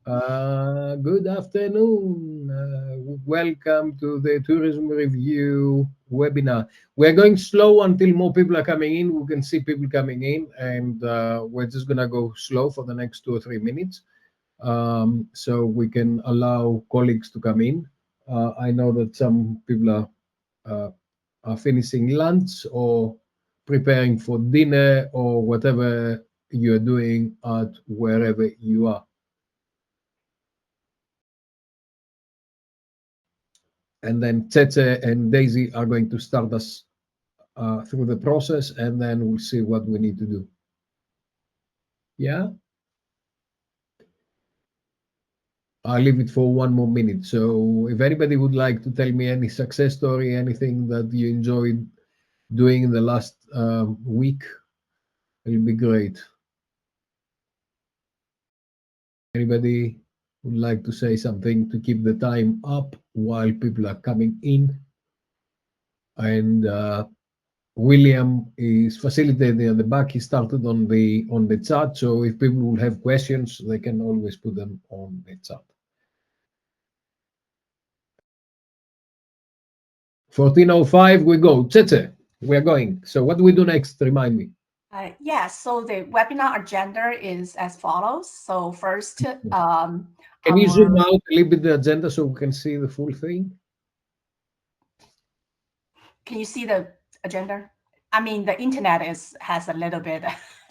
Good afternoon. Welcome to the Tourism Review webinar. We're going slow until more people are coming in. We can see people coming in, and we're just going to go slow for the next 2 or 3 minutes so we can allow colleagues to come in. I know that some people are finishing lunch or preparing for dinner or whatever you're doing at wherever you are. And then Tete and Daisy are going to start us through the process, and then we'll see what we need to do. Yeah, I'll leave it for 1 more minute. So if anybody would like to tell me any success story, anything that you enjoyed doing in the last week, it'll be great. Anybody would like to say something to keep the time up while people are coming in? And William is facilitating at the back. He started on the chat, so if people will have questions, they can always put them on the chat. 14:05, we go. Tete, we are going. So what do we do next? Remind me. So the webinar agenda is as follows. So first, Can you zoom out a little bit the agenda so we can see the full thing? Can you see the agenda? I mean, the internet has a little bit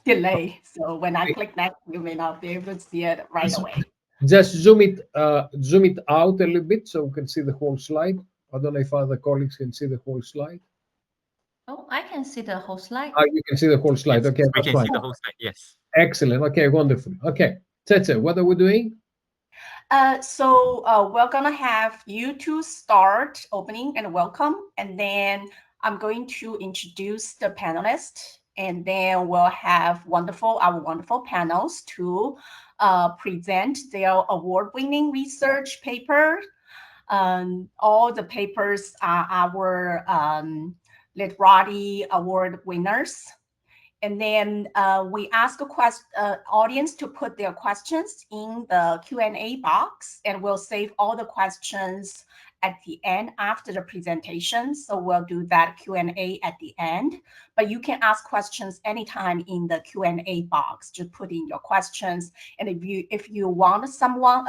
delay. So when I click next, you may not be able to see it right away. Just zoom it out a little bit so we can see the whole slide. I don't know if other colleagues can see the whole slide. Oh, I can see the whole slide. You can see the whole slide. Yes, Okay, we that's can fine. see the whole slide. Yes. Excellent. Okay, wonderful. Okay, Tete, what are we doing? We're gonna have you two start opening and welcome, and then I'm going to introduce the panelists, and then we'll have our wonderful panels to present their award-winning research paper. All the papers are our Literati Award winners. And then we ask the audience to put their questions in the Q&A box, and we'll save all the questions at the end after the presentation. So we'll do that Q&A at the end. But you can ask questions anytime in the Q&A box. Just put in your questions. And if you want a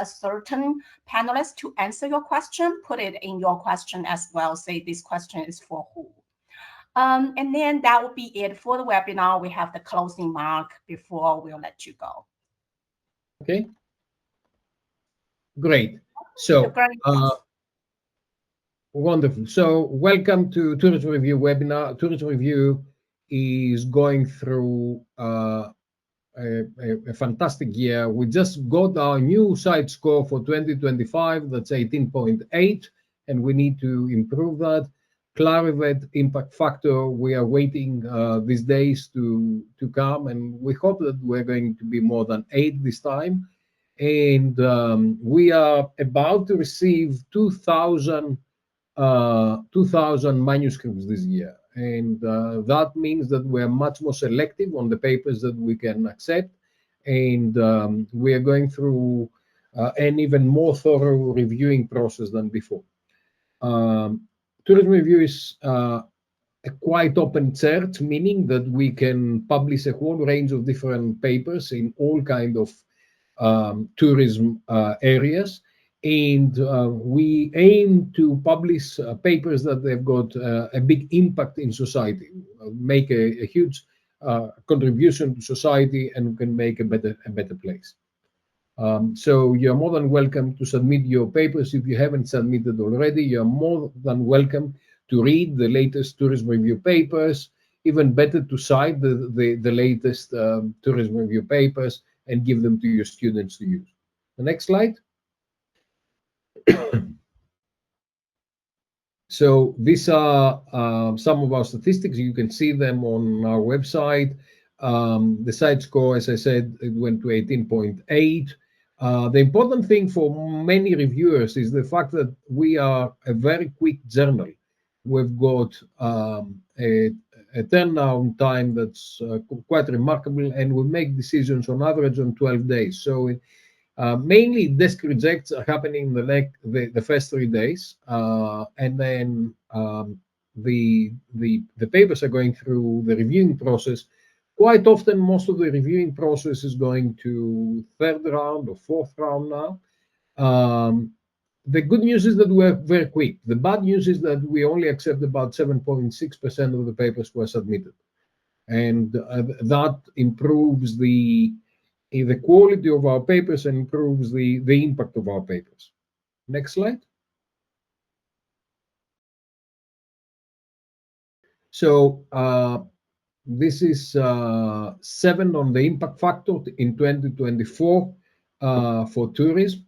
certain panelist to answer your question, put it in your question as well. Say this question is for who. And then that will be it for the webinar. We have the closing mark before we'll let you go. Okay. Great. So, wonderful. So, welcome to Tourism Review webinar. Tourism Review is going through a fantastic year. We just got our new site score for 2025. That's 18.8, and we need to improve that. Clarivet impact factor, we are waiting these days to come, and we hope that we're going to be more than 8 this time. And we are about to receive 2,000 manuscripts this year, and that means that we're much more selective on the papers that we can accept, and we are going through an even more thorough reviewing process than before. Tourism Review is a quite open search, meaning that we can publish a whole range of different papers in all kind of tourism areas, and we aim to publish papers that have got a big impact in society, make a huge contribution to society, and can make a better place. So you're more than welcome to submit your papers. If you haven't submitted already, you're more than welcome to read the latest tourism review papers. Even better, to cite the latest tourism review papers and give them to your students to use. The next slide. So these are some of our statistics. You can see them on our website. The site score, as I said, it went to 18.8. The important thing for many reviewers is the fact that we are a very quick journal. We've got a turnaround time that's quite remarkable, and we make decisions on average on 12 days. So Mainly, desk rejects are happening in the first 3 days, and then the papers are going through the reviewing process. Quite often, most of the reviewing process is going to third round or fourth round now. The good news is that we're very quick. The bad news is that we only accept about 7.6% of the papers were submitted, and that improves the quality of our papers and improves the impact of our papers. Next slide. So this is 7 on the impact factor in 2024 for tourism.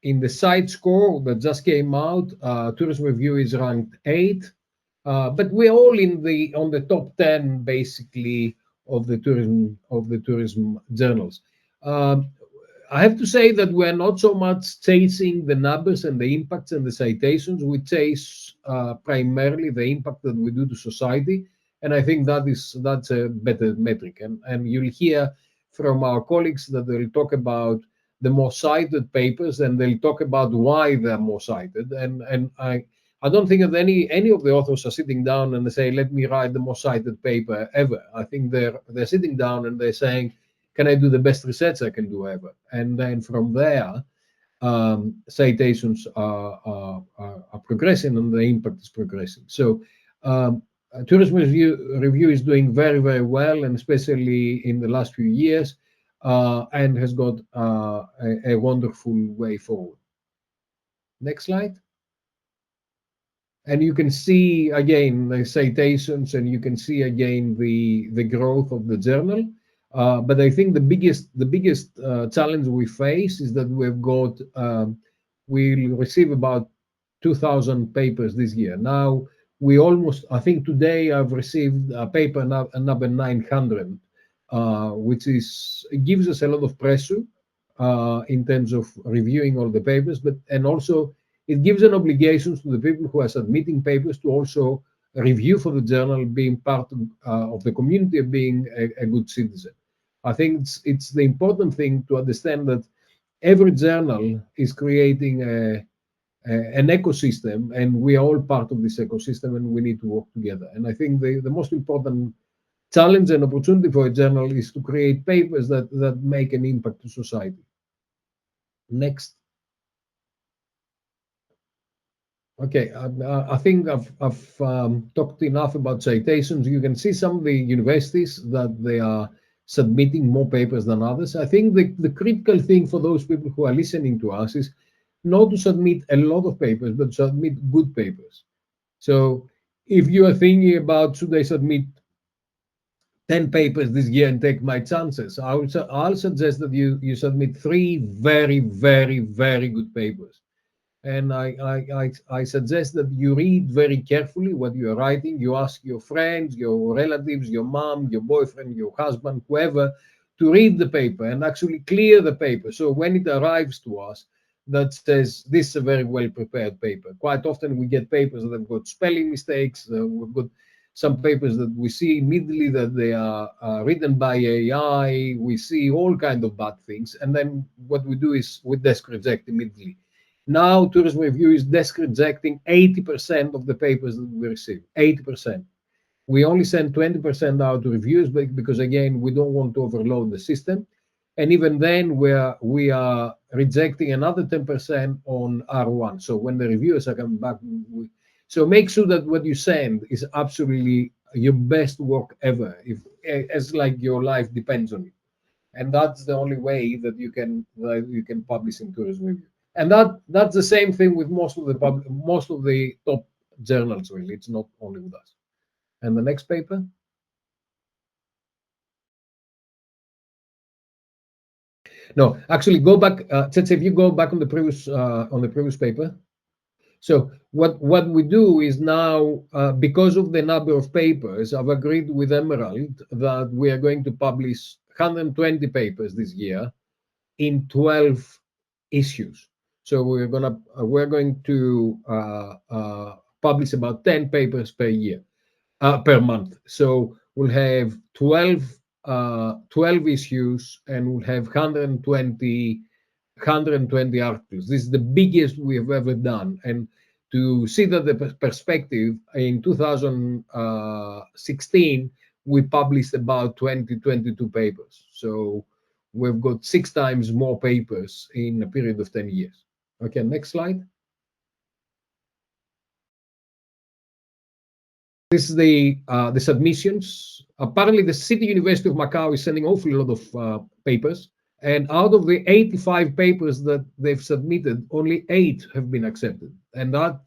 In the site score that just came out, Tourism Review is ranked 8, but we're all on the top 10 basically of the tourism journals. I have to say that we're not so much chasing the numbers and the impacts and the citations. We chase primarily the impact that we do to society, and I think that's a better metric. And you'll hear from our colleagues that they'll talk about the more cited papers, and they'll talk about why they're more cited. And I don't think that any of the authors are sitting down and they say, "Let me write the most cited paper ever." I think they're sitting down and they're saying, "Can I do the best research I can do ever?" And then from there, citations are progressing and the impact is progressing. So tourism review is doing very, very well, and especially in the last few years, and has got a wonderful way forward. Next slide. And you can see again the citations, and you can see again the growth of the journal. But I think the biggest challenge we face is that we'll receive about 2,000 papers this year. Now I think today I've received a paper number 900, which gives us a lot of pressure in terms of reviewing all the papers, and also it gives an obligation to the people who are submitting papers to also review for the journal, being part of the community, of being a good citizen. I think it's the important thing to understand that every journal is creating an ecosystem, and we are all part of this ecosystem, and we need to work together. And I think the most important challenge and opportunity for a journal is to create papers that make an impact to society. Next. Okay, I think I've talked enough about citations. You can see some of the universities that they are submitting more papers than others. I think the critical thing for those people who are listening to us is not to submit a lot of papers, but submit good papers. So if you are thinking about, should I submit 10 papers this year and take my chances, I'll suggest that you submit 3 very, very, very good papers. And I suggest that you read very carefully what you are writing. You ask your friends, your relatives, your mom, your boyfriend, your husband, whoever, to read the paper and actually clear the paper. So when it arrives to us, that says this is a very well prepared paper. Quite often we get papers that have got spelling mistakes. We've got some papers that we see immediately that they are written by AI. We see all kinds of bad things. And then what we do is we desk reject immediately. Now, Tourism Review is desk rejecting 80% of the papers that we receive. 80%. We only send 20% out to reviews because, again, we don't want to overload the system. And even then, we are rejecting another 10% on R1. So when the reviewers are coming back, so make sure that what you send is absolutely your best work ever, as like your life depends on it. And that's the only way that you can publish in Tourism Review. And that's the same thing with most of the top journals. Really, it's not only with us. And the next paper. No, actually, go back. If you go back on the previous paper. So what we do is now, because of the number of papers, I've agreed with Emerald that we are going to publish 120 papers this year in 12 issues. So we're going to publish about 10 papers per year, per month. So we'll have 12 12 issues and will have 120 articles. This is the biggest we have ever done. And to see that the perspective, in 2016, we published about 22 papers. So we've got 6 times more papers in a period of 10 years. Okay, next slide. This is the submissions. Apparently, the City University of Macau is sending awfully a lot of papers. And out of the 85 papers that they've submitted, only 8 have been accepted. And that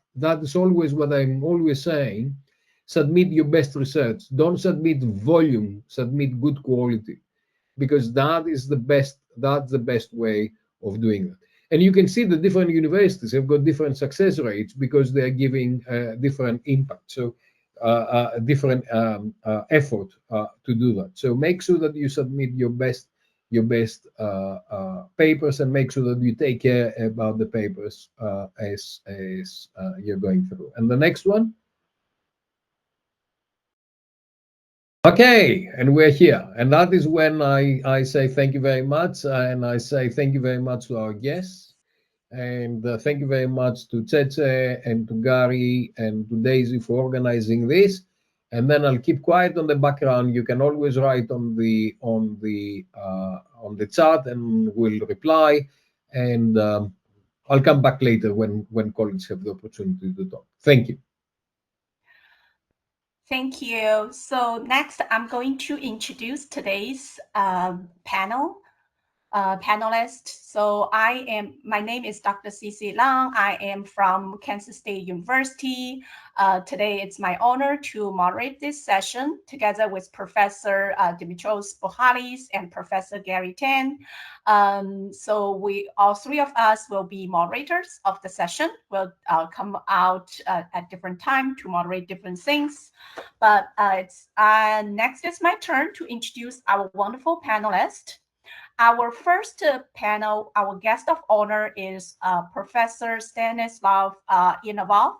is always what I'm always saying. Submit your best research. Don't submit volume, submit good quality, because that's the best way of doing that. And you can see the different universities have got different success rates because they are giving different impact. So different effort to do that. So make sure that you submit your best papers, and make sure that you take care about the papers as you're going through. And the next one. Okay, and we're here. And that is when I say thank you very much. And I say thank you very much to our guests. And thank you very much to Tsetse and to Gary and to Daisy for organizing this. And then I'll keep quiet on the background. You can always write on the chat, and we'll reply. And I'll come back later when colleagues have the opportunity to talk. Thank you. Thank you. So next, I'm going to introduce today's panelist. So my name is Dr. Cici Lang. I am from Kansas State University. Today, it's my honor to moderate this session together with Professor Dimitrios Bohalis and Professor Gary Tan. So all 3 of us will be moderators of the session. We'll come out at different time to moderate different things. But next is my turn to introduce our wonderful panelists. Our first panel, our guest of honor is Professor Stanislav Ivanov.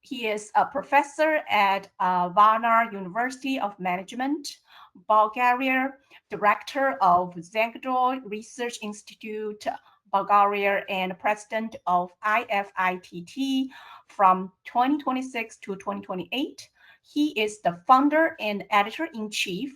He is a professor at Varna University of Management, Bulgaria, director of Zagorod Research Institute, Bulgaria, and president of IFITT from 2026 to 2028. He is the founder and editor-in-chief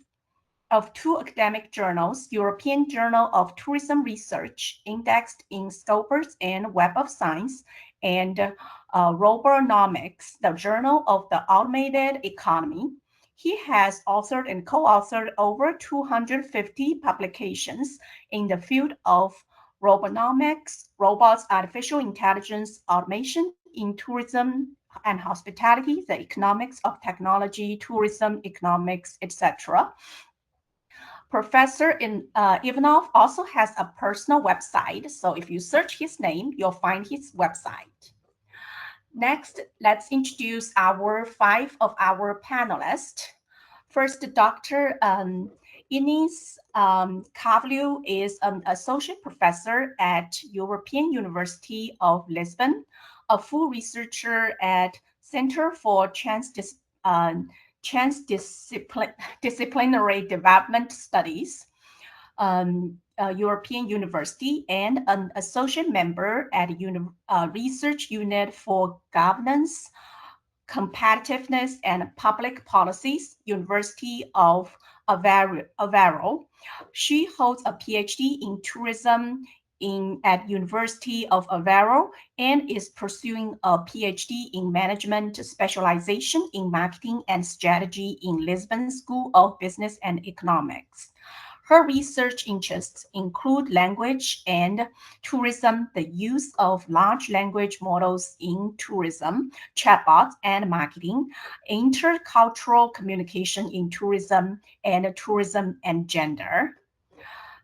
of 2 academic journals, European Journal of Tourism Research, indexed in Scopus and Web of Science, and Robonomics, the Journal of the Automated Economy. He has authored and co-authored over 250 publications in the field of robonomics, robots, artificial intelligence, automation in tourism and hospitality, the economics of technology, tourism, economics, etc. Professor Ivanov also has a personal website. So if you search his name, you'll find his website. Next, let's introduce our 5 of our panelists. First, Dr. Ines Carvalho is an associate professor at European University of Lisbon, a full researcher at Center for Transdisciplinary Development Studies, European University, and an associate member at Research Unit for Governance, Competitiveness, and Public Policies, University of Aveiro. She holds a PhD in tourism at University of Aveiro and is pursuing a PhD in management specialization in marketing and strategy in Lisbon School of Business and Economics. Her research interests include language and tourism, the use of large language models in tourism, chatbots and marketing, intercultural communication in tourism and gender.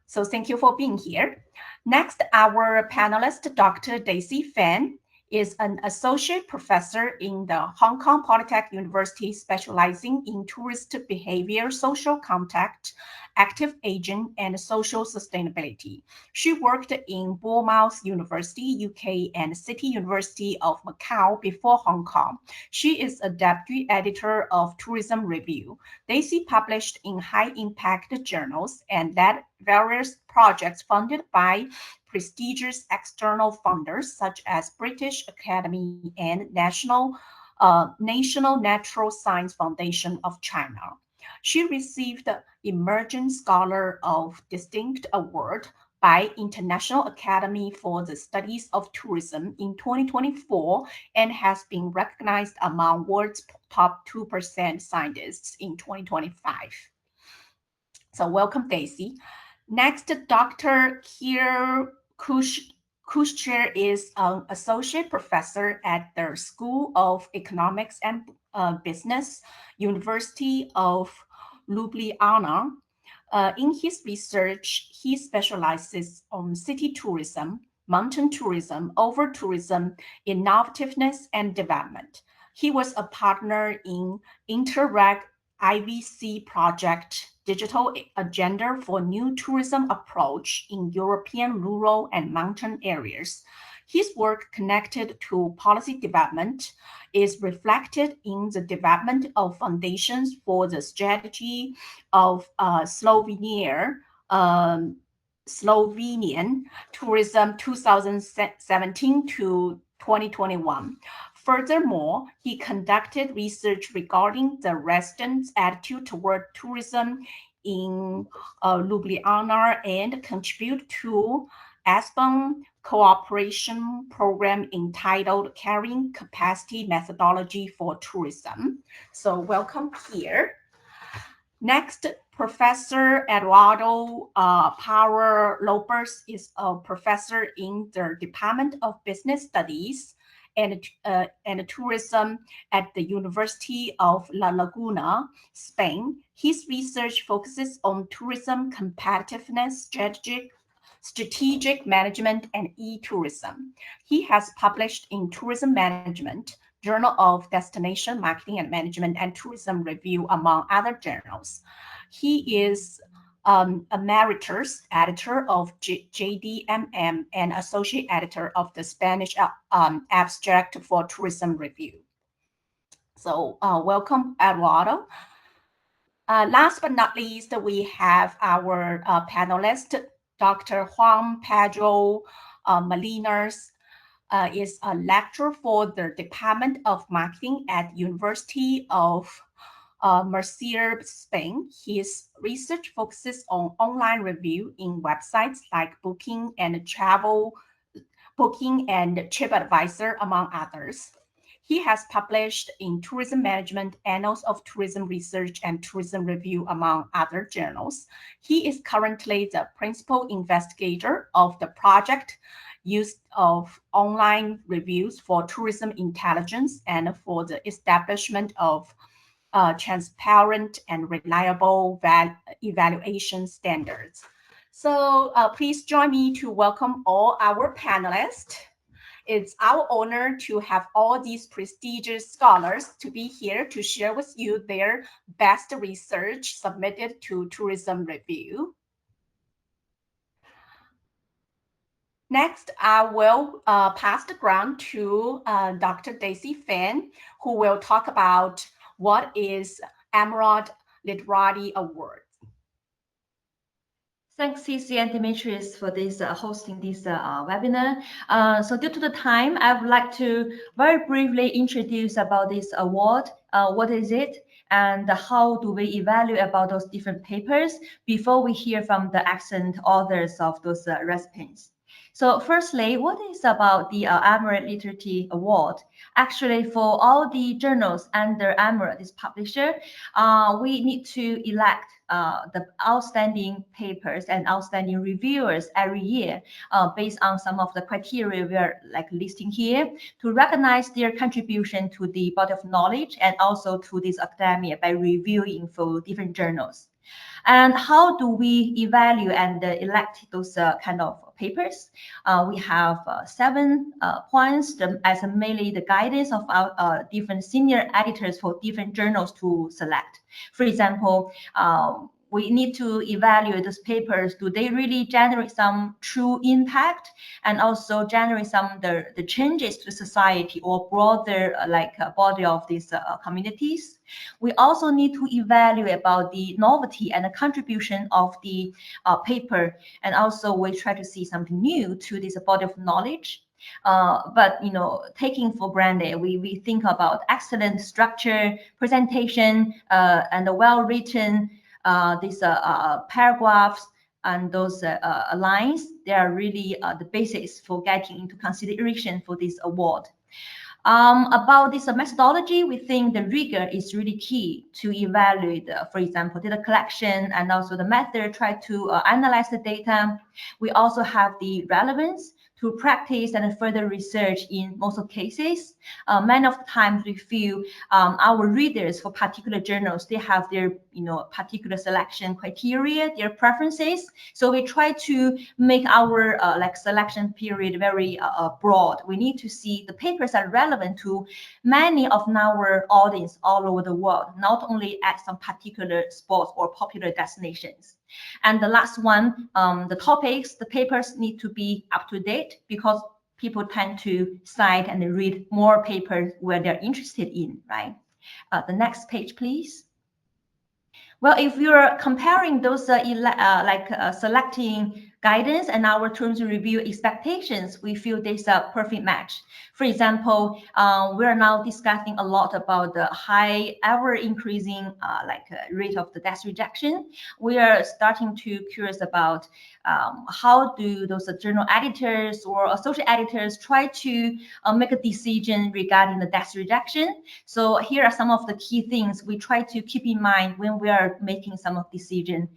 So thank you for being here. Next, our panelist, Dr. Daisy Fan. is an associate professor in the Hong Kong Polytechnic University, specializing in tourist behavior, social contact, active aging, and social sustainability. She worked in Bournemouth University, UK, and City University of Macau before Hong Kong. She is a deputy editor of Tourism Review. Daisy published in high-impact journals and led various projects funded by prestigious external funders such as British Academy and National Natural Science Foundation of China. She received the Emerging Scholar of Distinct Award by International Academy for the Studies of Tourism in 2024 and has been recognized among world's top 2% scientists in 2025. So welcome, Daisy. Next, Dr. Kier Kushcher is an associate professor at the School of Economics and Business, University of Ljubljana. In his research, he specializes on city tourism, mountain tourism, over-tourism, innovativeness, and development. He was a partner in Interreg IVC project Digital Agenda for New Tourism Approach in European rural and mountain areas. His work connected to policy development is reflected in the development of foundations for the strategy of Slovenian tourism 2017 to 2021. Furthermore, he conducted research regarding the residents' attitude toward tourism in Ljubljana and contributed to ASPAN cooperation program entitled Carrying Capacity Methodology for Tourism. So welcome here. Next, Professor Eduardo Power Lopez is a professor in the Department of Business Studies and Tourism at the University of La Laguna, Spain. His research focuses on tourism competitiveness, strategic management, and e-tourism. He has published in Tourism Management, Journal of Destination Marketing and Management, and Tourism Review, among other journals. He is emeritus editor of JDMM and associate editor of the Spanish abstract for Tourism Review. So welcome, Eduardo. Last but not least, we have our panelist, Dr. Juan Pedro Molinas. Is a lecturer for the Department of Marketing at University of Murcia, Spain. His research focuses on online review in websites like Booking and TripAdvisor, among others. He has published in Tourism Management, Annals of Tourism Research, and Tourism Review, among other journals. He is currently the principal investigator of the project use of online reviews for tourism intelligence and for the establishment of transparent and reliable evaluation standards. So please join me to welcome all our panelists. It's our honor to have all these prestigious scholars to be here to share with you their best research submitted to Tourism Review. Next, I will pass the ground to Dr. Daisy Fan, who will talk about what is Emerald Literati Award. Thanks, Cici and Demetrius, for this hosting this webinar. So due to the time, I would like to very briefly introduce about this award. What is it? And how do we evaluate about those different papers before we hear from the excellent authors of those recipients. So firstly, what is about the Emerald Literati Award? Actually, for all the journals under Emerald, this publisher, we need to elect the outstanding papers and outstanding reviewers every year based on some of the criteria we are like listing here to recognize their contribution to the body of knowledge and also to this academia by reviewing for different journals. And how do we evaluate and elect those kind of papers. We have 7 points as mainly the guidance of our different senior editors for different journals to select. For example, we need to evaluate those papers. Do they really generate some true impact and also generate some the changes to society or broader body of these communities? We also need to evaluate about the novelty and the contribution of the paper, and also we try to see something new to this body of knowledge. But taking for granted, we think about excellent structure, presentation, and a well-written these paragraphs and those lines. They are really the basis for getting into consideration for this award. About this methodology, we think the rigor is really key to evaluate, for example, data collection and also the method try to analyze the data. We also have the relevance to practice and further research in most of cases. Many of the times we feel our readers for particular journals, they have their particular selection criteria, their preferences. So we try to make our selection period very broad. We need to see the papers are relevant to many of our audience all over the world, not only at some particular spots or popular destinations. And the last one, the topics, the papers need to be up to date because people tend to cite and read more papers where they're interested in, right? The next page, please. Well, if you're comparing those selecting guidance and our terms of review expectations, we feel there's a perfect match. For example, we are now discussing a lot about the high ever increasing rate of the desk rejection. We are starting to curious about how do those journal editors or associate editors try to make a decision regarding the desk rejection. So here are some of the key things we try to keep in mind when we are making some of decision.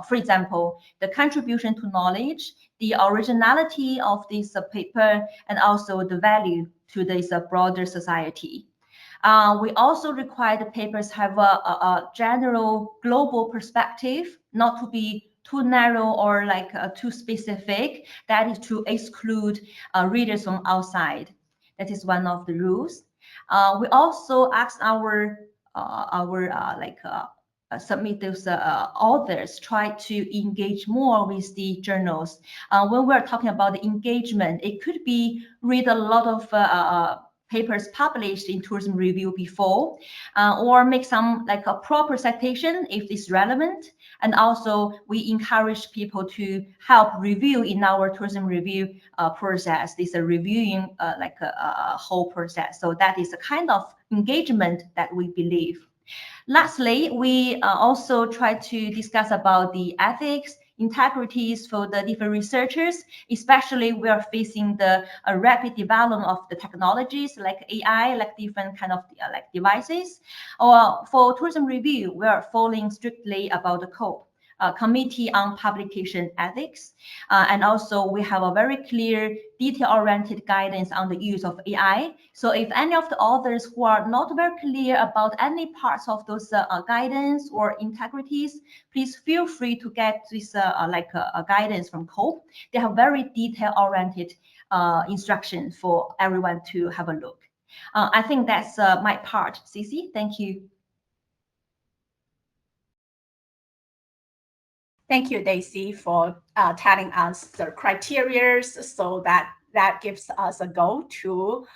For example, the contribution to knowledge, the originality of this paper, and also the value to this broader society. We also require the papers have a general global perspective, not to be too narrow or too specific. That is to exclude readers from outside. That is one of the rules. We also ask our submit those authors try to engage more with the journals. When we're talking about the engagement, it could be read a lot of papers published in tourism review before, or make some a proper citation if it's relevant. And also we encourage people to help review in our tourism review process. This is a reviewing a whole process. So that is a kind of engagement that we believe. Lastly, we also try to discuss about the ethics, integrities for the different researchers, especially we are facing the rapid development of the technologies like AI, like different kind of devices. Or for tourism review, we are following strictly about the code. Committee on Publication Ethics. And also we have a very clear detail-oriented guidance on the use of AI. So if any of the authors who are not very clear about any parts of those guidance or integrities, please feel free to get this guidance from COPE. They have very detail-oriented instructions for everyone to have a look. I think that's my part. Cici, thank you. Thank you, Daisy, for telling us the criteria, so that gives us a go to,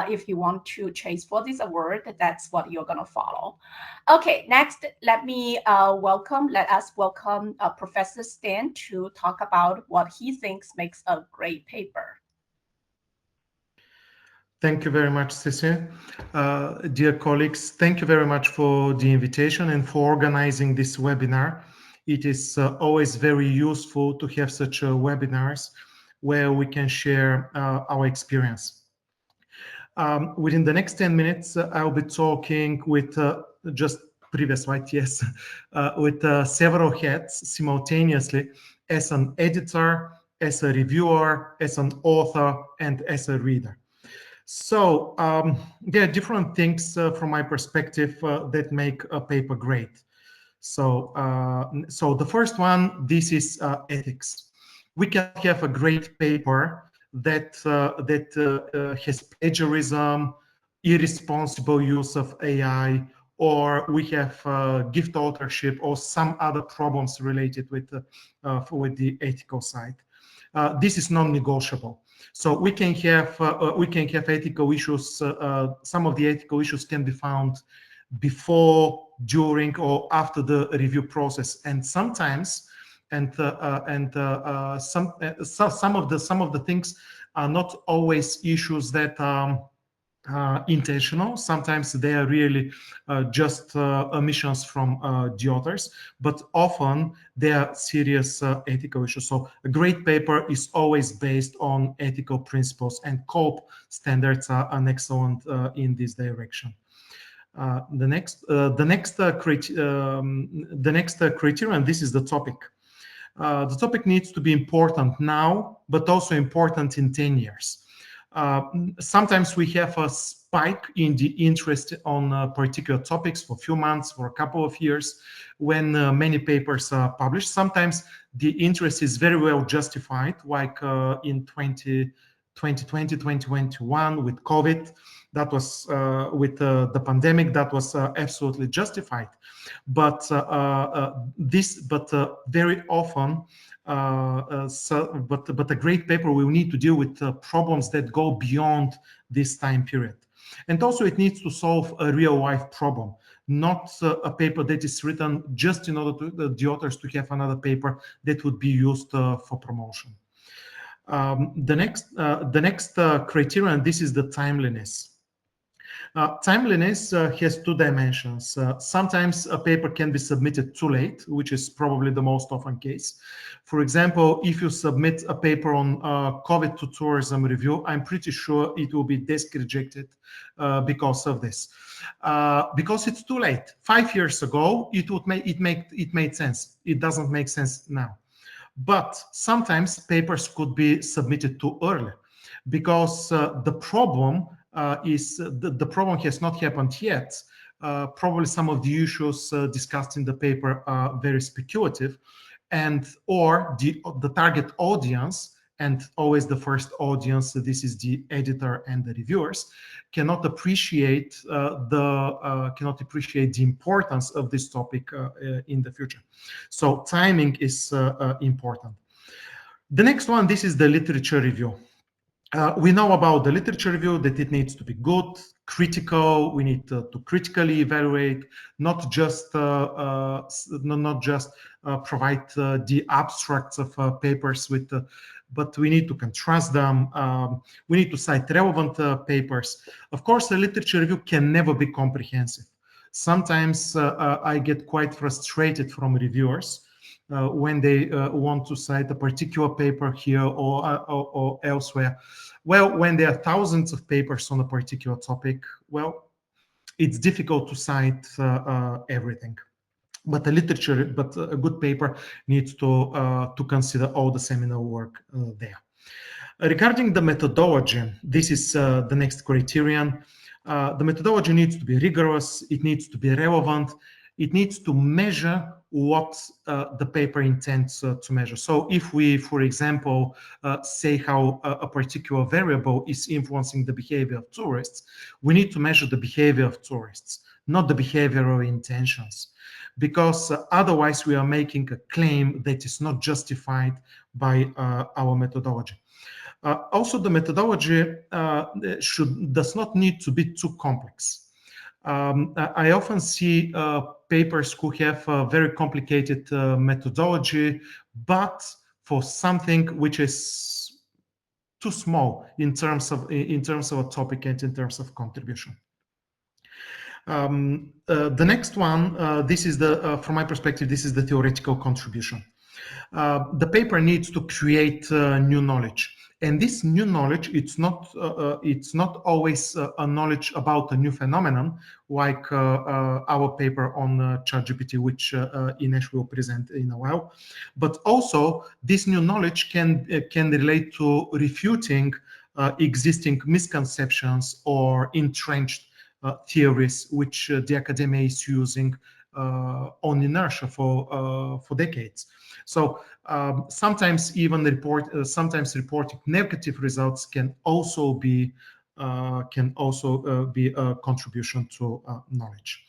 if you want to chase for this award, that's what you're going to follow. Okay, next, let us welcome Professor Stan to talk about what he thinks makes a great paper. Thank you very much, Cici. Dear colleagues, thank you very much for the invitation and for organizing this webinar. It is always very useful to have such webinars where we can share our experience. Within the next 10 minutes, I'll be talking with just previous slide, yes, with several hats simultaneously as an editor, as a reviewer, as an author, and as a reader. So there are different things from my perspective that make a paper great. So the first one, this is ethics. we can have a great paper that has plagiarism, irresponsible use of AI, or we have gift authorship or some other problems related with the ethical side. This is non-negotiable. So we can have ethical issues. Some of the ethical issues can be found before, during, or after the review process, and sometimes, some of the things are not always issues that intentional. Sometimes they are really just omissions from the authors, but often they are serious ethical issues. So a great paper is always based on ethical principles, and COPE standards are an excellent in this direction. The next criterion, and this is the topic. The topic needs to be important now, but also important in 10 years. Sometimes we have a spike in the interest on particular topics for a few months, for a couple of years, when many papers are published. Sometimes the interest is very well justified, like in 2020, 2021 with COVID. That was with the pandemic, that was absolutely justified. But very often, but a great paper will need to deal with problems that go beyond this time period. And also it needs to solve a real life problem, not a paper that is written just in order to the authors to have another paper that would be used for promotion. The next criterion, this is the timeliness. Timeliness has two dimensions. Sometimes a paper can be submitted too late, which is probably the most often case. For example, if you submit a paper on COVID to tourism review, I'm pretty sure it will be desk rejected because of this. Because it's too late. 5 years ago, it made sense. It doesn't make sense now. But sometimes papers could be submitted too early because the problem the problem has not happened yet. Probably some of the issues discussed in the paper are very speculative, or the target audience, and always the first audience, this is the editor and the reviewers, cannot appreciate the importance of this topic in the future. So timing is important. The next one, this is the literature review. We know about the literature review that it needs to be good, critical. We need to critically evaluate, not just provide the abstracts of papers with, but we need to contrast them. We need to cite relevant papers. Of course, the literature review can never be comprehensive. Sometimes I get quite frustrated from reviewers when they want to cite a particular paper here or elsewhere. Well, when there are thousands of papers on a particular topic, well, it's difficult to cite everything. But a good paper needs to consider all the seminal work there. Regarding the methodology, this is the next criterion. The methodology needs to be rigorous. It needs to be relevant. It needs to measure what the paper intends to measure. So if we, for example, say how a particular variable is influencing the behavior of tourists, we need to measure the behavior of tourists, not the behavioral intentions, because otherwise we are making a claim that is not justified by our methodology. Also, the methodology does not need to be too complex. I often see papers who have a very complicated methodology, but for something which is too small in terms of a topic and in terms of contribution. The next one, this is from my perspective, this is the theoretical contribution. The paper needs to create new knowledge. And this new knowledge, it's not always a knowledge about a new phenomenon, like our paper on ChatGPT, which Ines will present in a while. But also, this new knowledge can relate to refuting existing misconceptions or entrenched theories which the academia is using on inertia for decades. So sometimes even reporting negative results can also be a contribution to knowledge.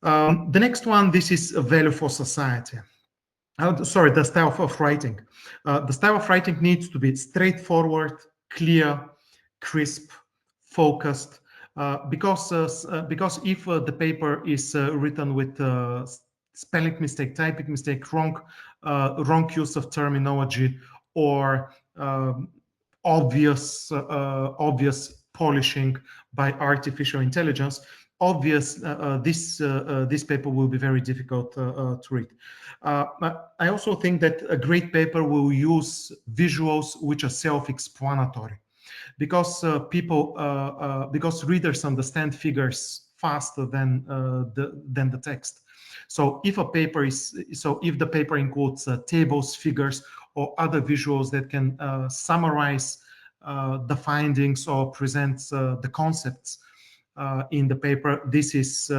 The next one, this is a value for society. Sorry, the style of writing. The style of writing needs to be straightforward, clear, crisp, focused, because if the paper is written with spelling mistake, typing mistake, wrong use of terminology, or obvious polishing by artificial intelligence, this paper will be very difficult to read. I also think that a great paper will use visuals which are self-explanatory, because because readers understand figures faster than the text. So if the paper includes tables, figures, or other visuals that can summarize the findings or present the concepts in the paper, this is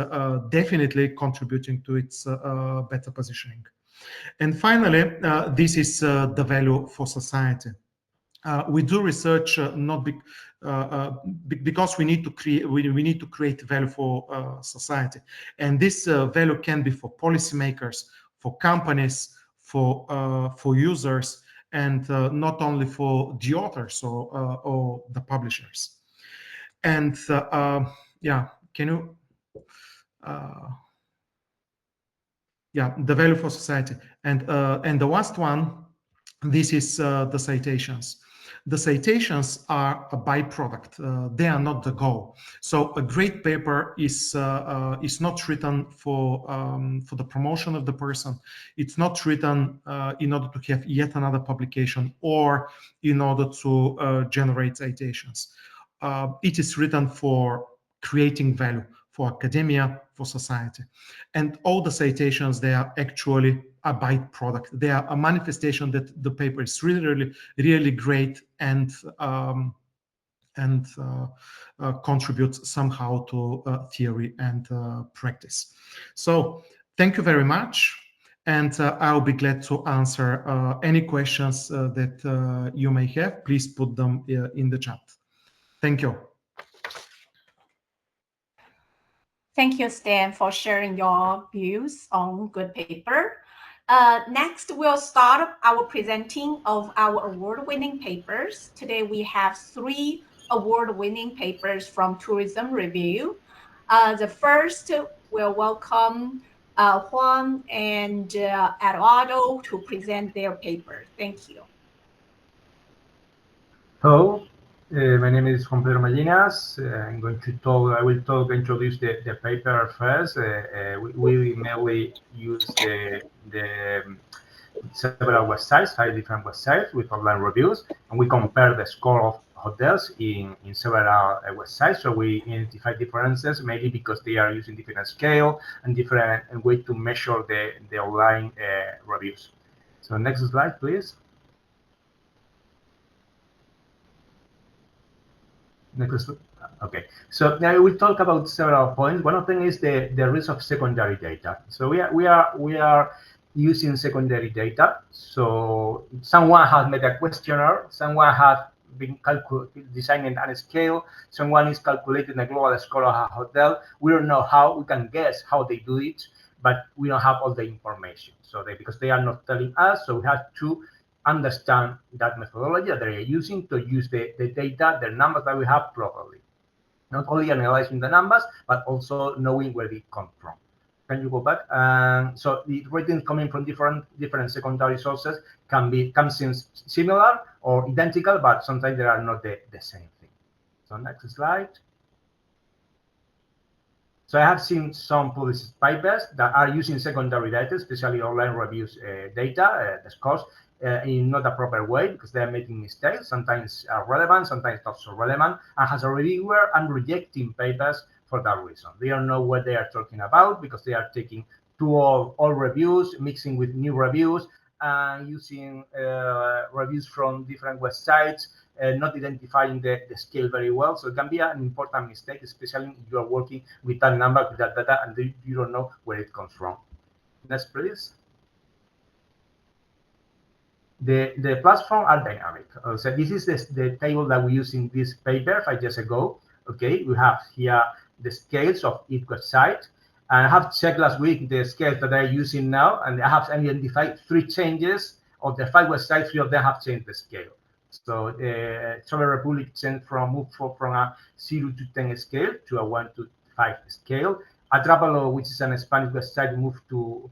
definitely contributing to its better positioning. And finally, this is the value for society. We do research because we need to create value for society, and this value can be for policymakers, for companies, for users, and not only for the authors or the publishers. And yeah, can you? Yeah, the value for society, and the last one, this is the citations. The citations are a byproduct; they are not the goal. So a great paper is not written for the promotion of the person. It's not written in order to have yet another publication or in order to generate citations. It is written for creating value for academia, for society. And all the citations, they are actually a byproduct. They are a manifestation that the paper is really, really great and contributes somehow to theory and practice. So thank you very much. And I'll be glad to answer any questions that you may have. Please put them in the chat. Thank you. Thank you, Stan, for sharing your views on good paper. Next, we'll start our presenting of our award-winning papers. Today, we have 3 award-winning papers from Tourism Review. The first, we'll welcome Juan and Eduardo to present their paper. Thank you. Hello, my name is Juan Pedro Mallinas. I will introduce the paper first. We mainly use the several websites, 5 different websites with online reviews, and we compare the score of hotels in several websites. So we identify differences, maybe because they are using different scale and different way to measure the online reviews. So next slide, please. Okay, so now we talk about several points. One of them is the risk of secondary data. So we are using secondary data. So someone has made a questionnaire, someone has been designing a scale, someone is calculating the global score of a hotel. We don't know how, we can guess how they do it, but we don't have all the information. So because they are not telling us, so we have to understand that methodology that they are using to use the data, the numbers that we have properly. Not only analyzing the numbers, but also knowing where they come from. Can you go back? So the ratings coming from different secondary sources can seem similar or identical, but sometimes they are not the same thing. So next slide. So I have seen some published papers that are using secondary data, especially online reviews data, the scores, in not a proper way, because they are making mistakes. Sometimes are relevant, sometimes not so relevant. And as a reviewer, I'm rejecting papers for that reason. They don't know what they are talking about, because they are taking old reviews, mixing with new reviews, and using reviews from different websites not identifying the scale very well. So it can be an important mistake, especially if you are working with that number, with that data, and you don't know where it comes from. Next, please. The platform are dynamic. So this is the table that we used in this paper 5 years ago. Okay, we have here the scales of each website. And I have checked last week the scales that I'm using now, and I have identified 3 changes of the 5 websites. 3 of them have changed the scale. So Travel Republic moved from a 0 to 10 scale to a 1 to 5 scale. Atrápalo, which is an Spanish website, moved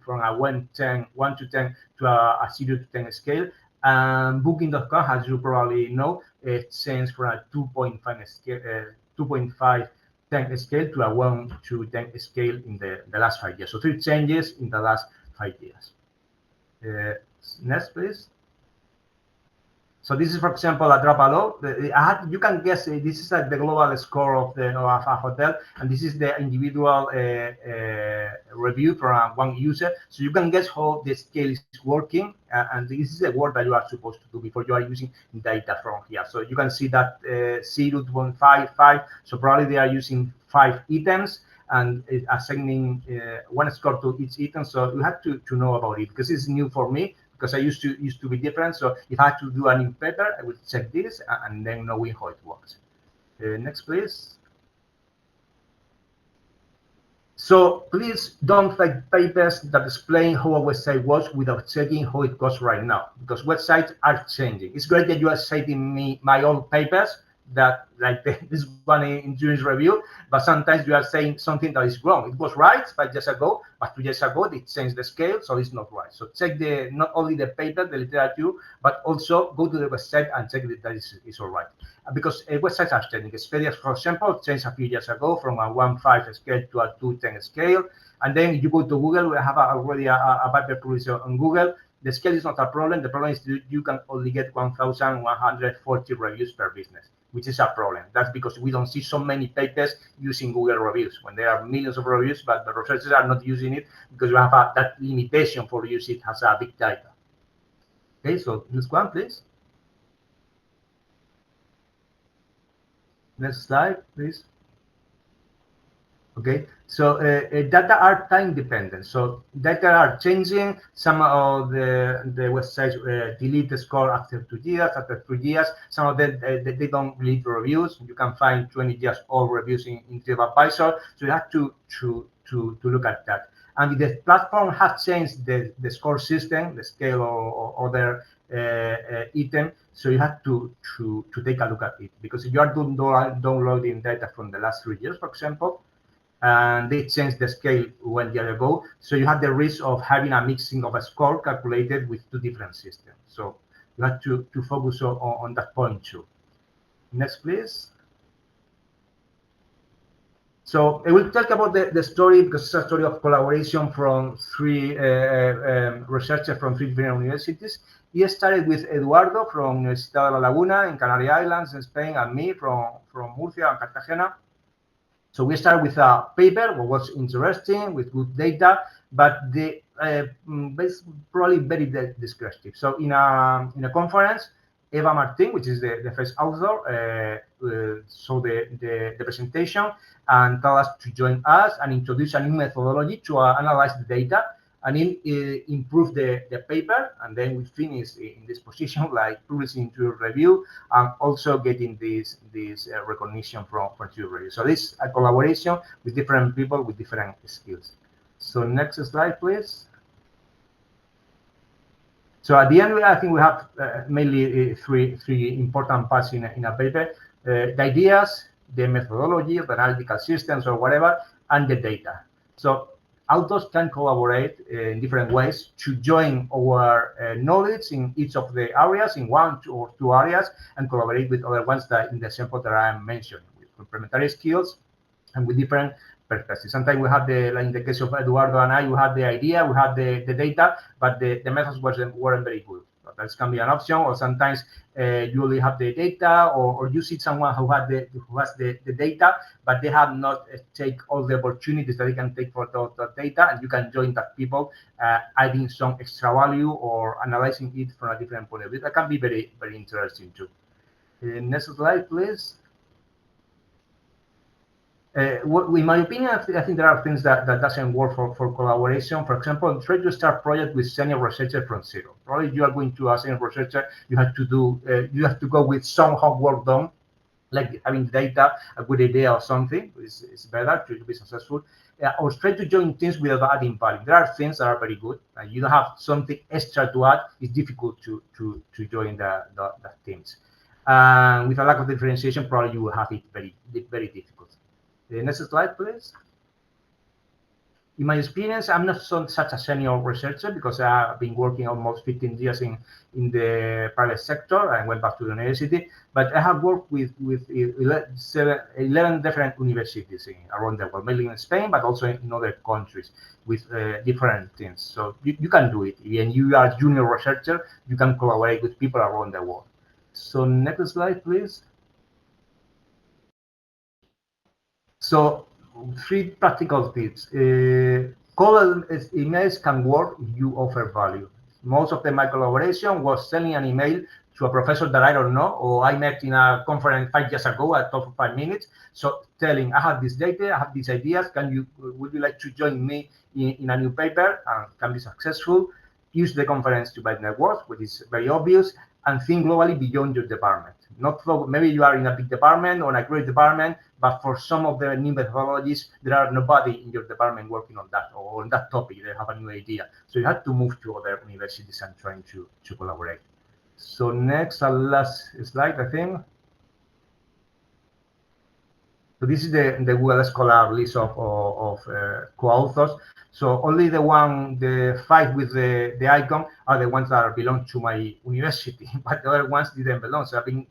from a 1 to 10 to a 0 to 10 scale. And Booking.com, as you probably know, it changed from a 2.5 scale, 2.5 10 scale to a 1 to 10 scale in the last 5 years. So 3 changes in the last 5 years. Next, please. So this is, for example, Atrápalo. You can guess this is the global score of a hotel, and this is the individual review from one user. So you can guess how the scale is working, and this is the work that you are supposed to do before you are using data from here. So you can see that 0 to 1.55. So probably they are using 5 items and assigning 1 score to each item. So you have to know about it because it's new for me. Because I used to be different, so if I had to do a new paper, I would check this and then knowing how it works. Next, please. So please don't write papers that explain how a website works without checking how it goes right now, because websites are changing. It's great that you are citing me my old papers, that like this one in June's review, but sometimes you are saying something that is wrong. It was right 5 years ago, but 2 years ago they changed the scale, so it's not right. So check not only the paper, the literature, but also go to the website and check that is all right. Because websites are changing. Expedia, for example, changed a few years ago from a 1.5 scale to a 2.10 scale. And then you go to Google, we have already a paper published on Google. The scale is not a problem. The problem is you can only get 1,140 reviews per business, which is a problem. That's because we don't see so many papers using Google reviews when there are millions of reviews, but the researchers are not using it because we have that limitation for using it as a big data. Okay, so next one, please. Next slide, please. Okay, so data are time dependent. So data are changing. Some of the websites delete the score after 2 years, after 3 years. Some of them they don't delete reviews. You can find 20 years old reviews in TripAdvisor. So you have to look at that. And if the platform has changed the score system, the scale or other item, so you have to take a look at it, because if you are downloading data from the last 3 years, for example, and they changed the scale 1 year ago, so you have the risk of having a mixing of a score calculated with 2 different systems. So you have to focus on that point too. Next, please. So I will talk about the story, because it's a story of collaboration from 3 researchers from 3 different universities. It started with Eduardo from Universidad de La Laguna in Canary Islands in Spain, and me from Murcia and Cartagena. So we started with a paper, what was interesting, with good data, but the probably very descriptive. So in a conference, Eva Martin, which is the first author, saw the presentation and told us to join us and introduce a new methodology to analyze the data and improve the paper. And then we finished in this position, like publishing to review and also getting this recognition from peer review. So this is a collaboration with different people with different skills. So next slide, please. So at the end, I think we have mainly three important parts in a paper: the ideas, the methodology, the analytical systems or whatever, and the data. So authors can collaborate in different ways to join our knowledge in each of the areas, in 1 or 2 areas, and collaborate with other ones that in the example that I am mentioning, with complementary skills and with different perspectives. Sometimes we have like in the case of Eduardo and I, we had the idea, we had the data, but the methods weren't very good. That can be an option, or sometimes you only have the data, or you see someone who has the data, but they have not take all the opportunities that they can take for the data, and you can join that people adding some extra value or analyzing it from a different point of view. That can be very, very interesting too. Next slide, please. In my opinion, I think there are things that doesn't work for collaboration. For example, try to start project with senior researcher from zero. Probably you are going to a senior researcher, you have to go with some homework done, like having data, a good idea or something. It's better to be successful. Or try to join teams without adding value. There are things that are very good, and you don't have something extra to add. It's difficult to join the teams. With a lack of differentiation, probably you will have it very difficult. The next slide, please. In my experience, I'm not such a senior researcher because I've been working almost 15 years in the private sector. I went back to the university, but I have worked with 11 different universities around the world, mainly in Spain, but also in other countries with different teams. So you can do it. When you are a junior researcher, you can collaborate with people around the world. So next slide, please. So 3 practical tips. Call emails can work if you offer value. Most of my collaboration was sending an email to a professor that I don't know, or I met in a conference 5 years ago. I talked for 5 minutes. So telling, I have this data, I have these ideas. Would you like to join me in a new paper? And can be successful. Use the conference to build networks, which is very obvious, and think globally beyond your department. Maybe you are in a big department or in a great department, but for some of the new methodologies, there are nobody in your department working on that or on that topic. They have a new idea. So you have to move to other universities and trying to collaborate. So next and last slide, I think. So this is the Google Scholar list of co-authors. So only the 5 with the icon are the ones that belong to my university, but the other ones didn't belong. So I've been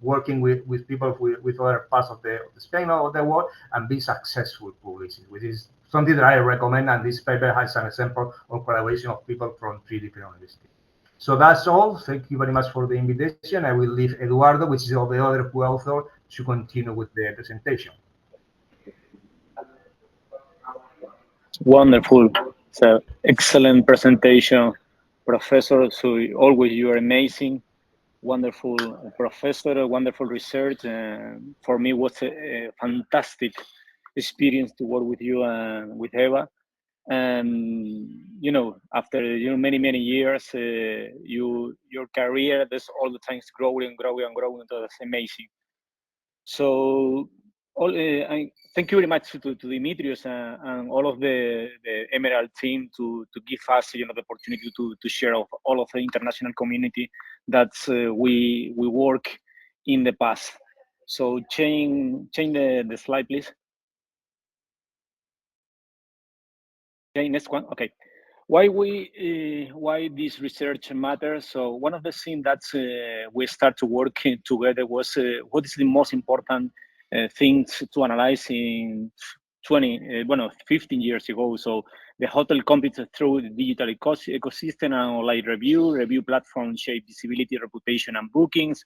working with people with other parts of the Spain or the world and being successful publishing, which is something that I recommend. And this paper has an example of collaboration of people from 3 different universities. So that's all. Thank you very much for the invitation. I will leave Eduardo, which is the other co-author, to continue with the presentation. Wonderful. So excellent presentation, Professor. So always you are amazing. Wonderful professor, wonderful research. For me, it was a fantastic experience to work with you and with Eva. And after many years, your career, there's all the times growing. So that's amazing. So I thank you very much to Dimitrios and all of the Emerald team to give us the opportunity to share of all of the international community that we work in the past. So change the slide, please. Okay, next one. Okay, why this research matters? So one of the things that we start to work together was what is the most important things to analyze in 15 years ago. So the hotel competes through the digital ecosystem and online review platform shape visibility, reputation, and bookings,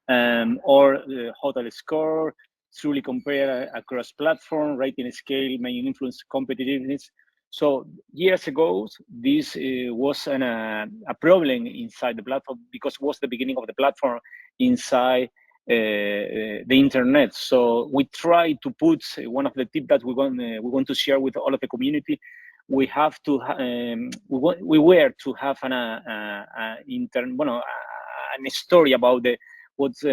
or the hotel score, truly compare across platform, rating scale, may influence competitiveness. So years ago, this was a problem inside the platform because it was the beginning of the platform inside the internet. So we try to put one of the tips that we want to share with all of the community. We have to we were to have a story about what's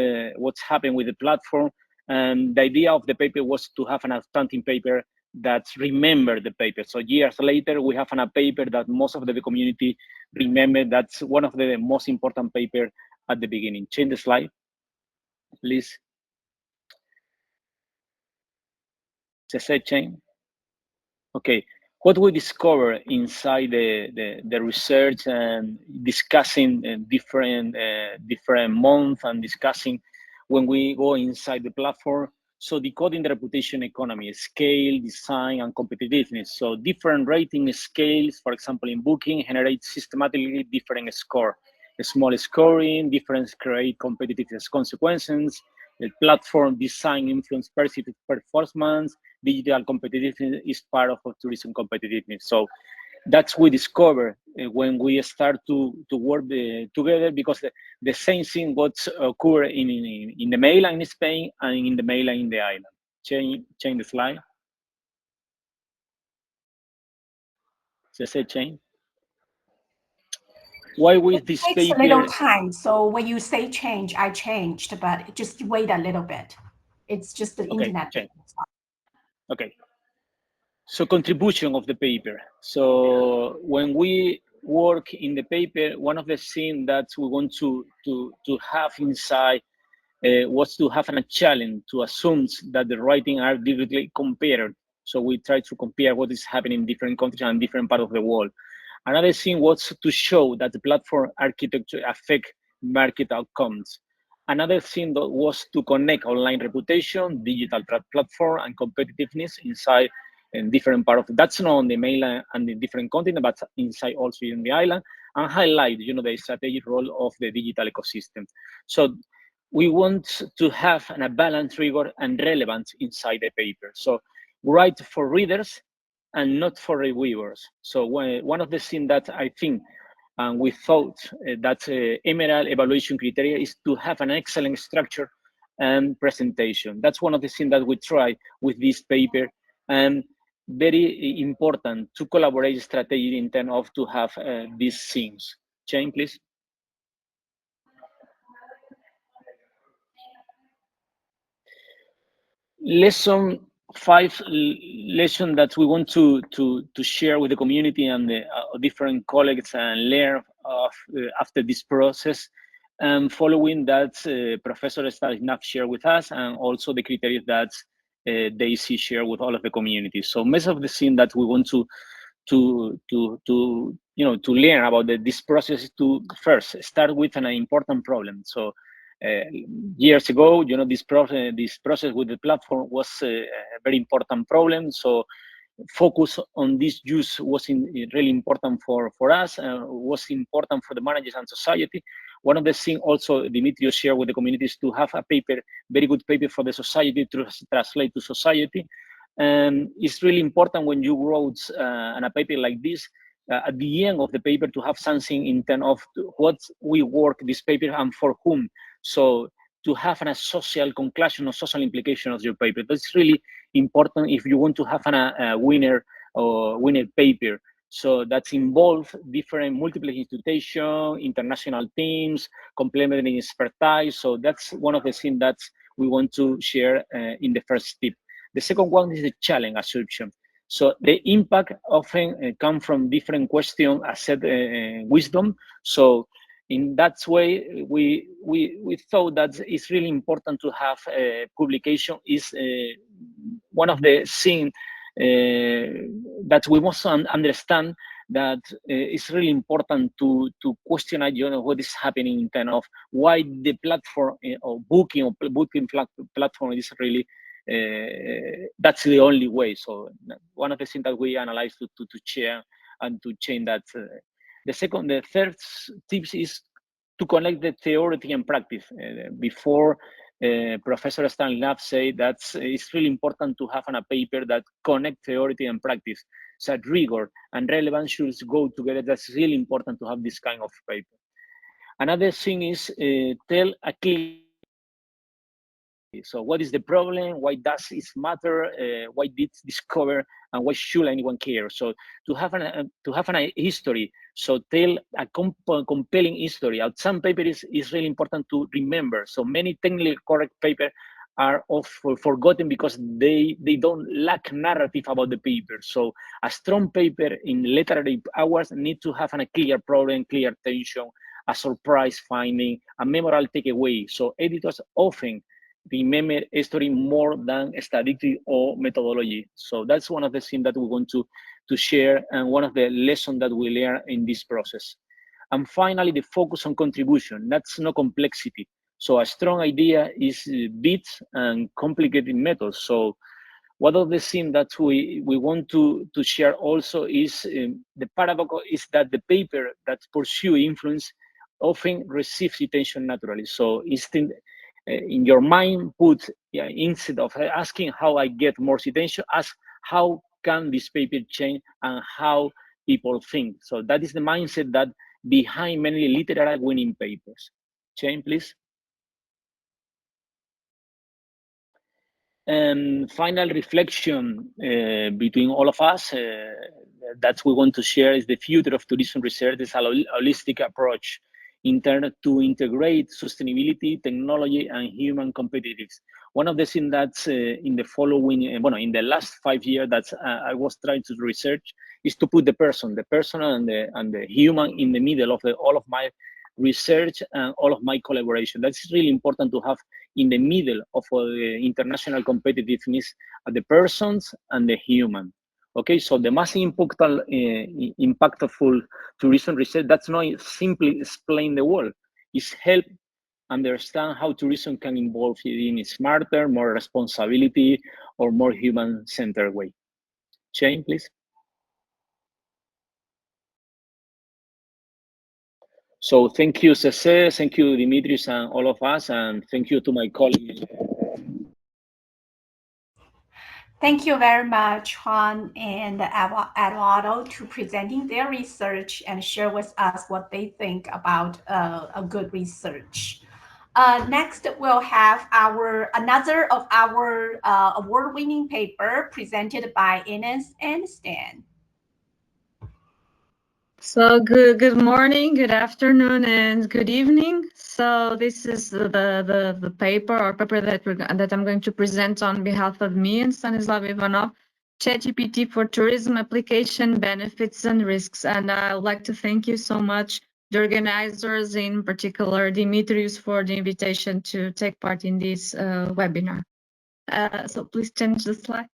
happened with the platform. And the idea of the paper was to have an outstanding paper that remember the paper. So years later, we have a paper that most of the community remember. That's one of the most important paper at the beginning. Change the slide, please. Set chain. Okay, what we discover inside the research and discussing different months and discussing when we go inside the platform. So decoding the reputation economy, scale, design, and competitiveness. So different rating scales, for example, in booking, generate systematically different score. A small scoring, difference create competitive consequences. The platform design influence perceived performance. Digital competitiveness is part of tourism competitiveness. So that's we discover when we start to work together, because the same thing what occur in the mainland in Spain and in the mainland in the island. Change the slide. Change. Why with this It takes paper? a little time. So when you say change, I changed, but just wait a little bit. It's just the internet. Okay. So contribution of the paper. So when we work in the paper, one of the things that we want to have inside was to have a challenge to assume that the writing are directly compared. So we try to compare what is happening in different countries and different parts of the world. Another thing was to show that the platform architecture affect market outcomes. Another thing that was to connect online reputation, digital platform, and competitiveness inside in different part of that's not on the mainland and the different continent, but inside also in the island, and highlight the strategic role of the digital ecosystem. So we want to have a balance, rigor, and relevance inside the paper. So write for readers and not for reviewers. So one of the things that I think and we thought that Emerald evaluation criteria is to have an excellent structure and presentation. That's one of the things that we try with this paper, and very important to collaborate strategy in terms of to have these things. Jane, please. Lesson 5 lesson that we want to share with the community and the different colleagues and learn after this process, and following that Professor Stanisław shared with us, and also the criteria that Daisy shared with all of the community. So most of the thing that we want to learn about this process is to first start with an important problem. So years ago, this process with the platform was a very important problem. So focus on this use was really important for us, was important for the managers and society. One of the things also Dimitrios shared with the community is to have a paper, very good paper for the society to translate to society. And it's really important when you wrote a paper like this, at the end of the paper to have something in terms of what we work this paper and for whom. So to have a social conclusion or social implication of your paper. That's really important if you want to have a winner or winner paper. So that's involve different multiple institutions, international teams, complementary expertise. So that's one of the things that we want to share in the first step. The second one is the challenge assumption. So the impact often comes from different questions, asset wisdom. So in that way, we thought that it's really important to have a publication is one of the things that we must understand, that it's really important to question what is happening in terms of why the platform or booking platform is really that's the only way. So one of the things that we analyze to share and to change that. The third tips is to connect the theory and practice. Before Professor Stanisław said that it's really important to have a paper that connect theory and practice. So rigor and relevance should go together. That's really important to have this kind of paper. Another thing is tell a clear. So what is the problem? Why does it matter? Why did it discover? And why should anyone care? So to have a history, so tell a compelling history. Some paper is really important to remember. So many technically correct paper are forgotten because they don't lack narrative about the paper. So a strong paper in literary hours need to have a clear problem, clear tension, a surprise finding, a memorable takeaway. So editors often remember a story more than statistic or methodology. So that's one of the things that we want to share, and one of the lessons that we learn in this process. And finally, the focus on contribution. That's no complexity. So a strong idea is bits and complicated methods. So one of the things that we want to share also is the paradox is that the paper that pursue influence often receives attention naturally. So instead, in your mind, put instead of asking how I get more attention, ask how can this paper change and how people think. So that is the mindset that behind many literary winning papers. Shane, please. And final reflection between all of us that we want to share is the future of tourism research is a holistic approach to integrate sustainability, technology, and human competitiveness. One of the things that's in the following, in the last 5 years that I was trying to research is to put the person and the human in the middle of all of my research and all of my collaboration. That's really important to have in the middle of the international competitiveness the persons and the human. Okay, so the most impactful tourism research, that's not simply explain the world, it's help understand how tourism can evolve in a smarter, more responsibility, or more human-centered way. Shane, please. So thank you, Cece, thank you, Dimitris, and all of us, and thank you to my colleagues. Thank you very much, Juan and Eduardo, to presenting their research and share with us what they think about a good research. Next, we'll have another of our award-winning paper presented by Ines and Stan. So good morning, good afternoon, and good evening. So this is the paper that I'm going to present on behalf of me and Stanislav Ivanov, ChatGPT for tourism application benefits and risks. And I would like to thank you so much, the organizers, in particular Dimitrius, for the invitation to take part in this webinar. So please change the slide.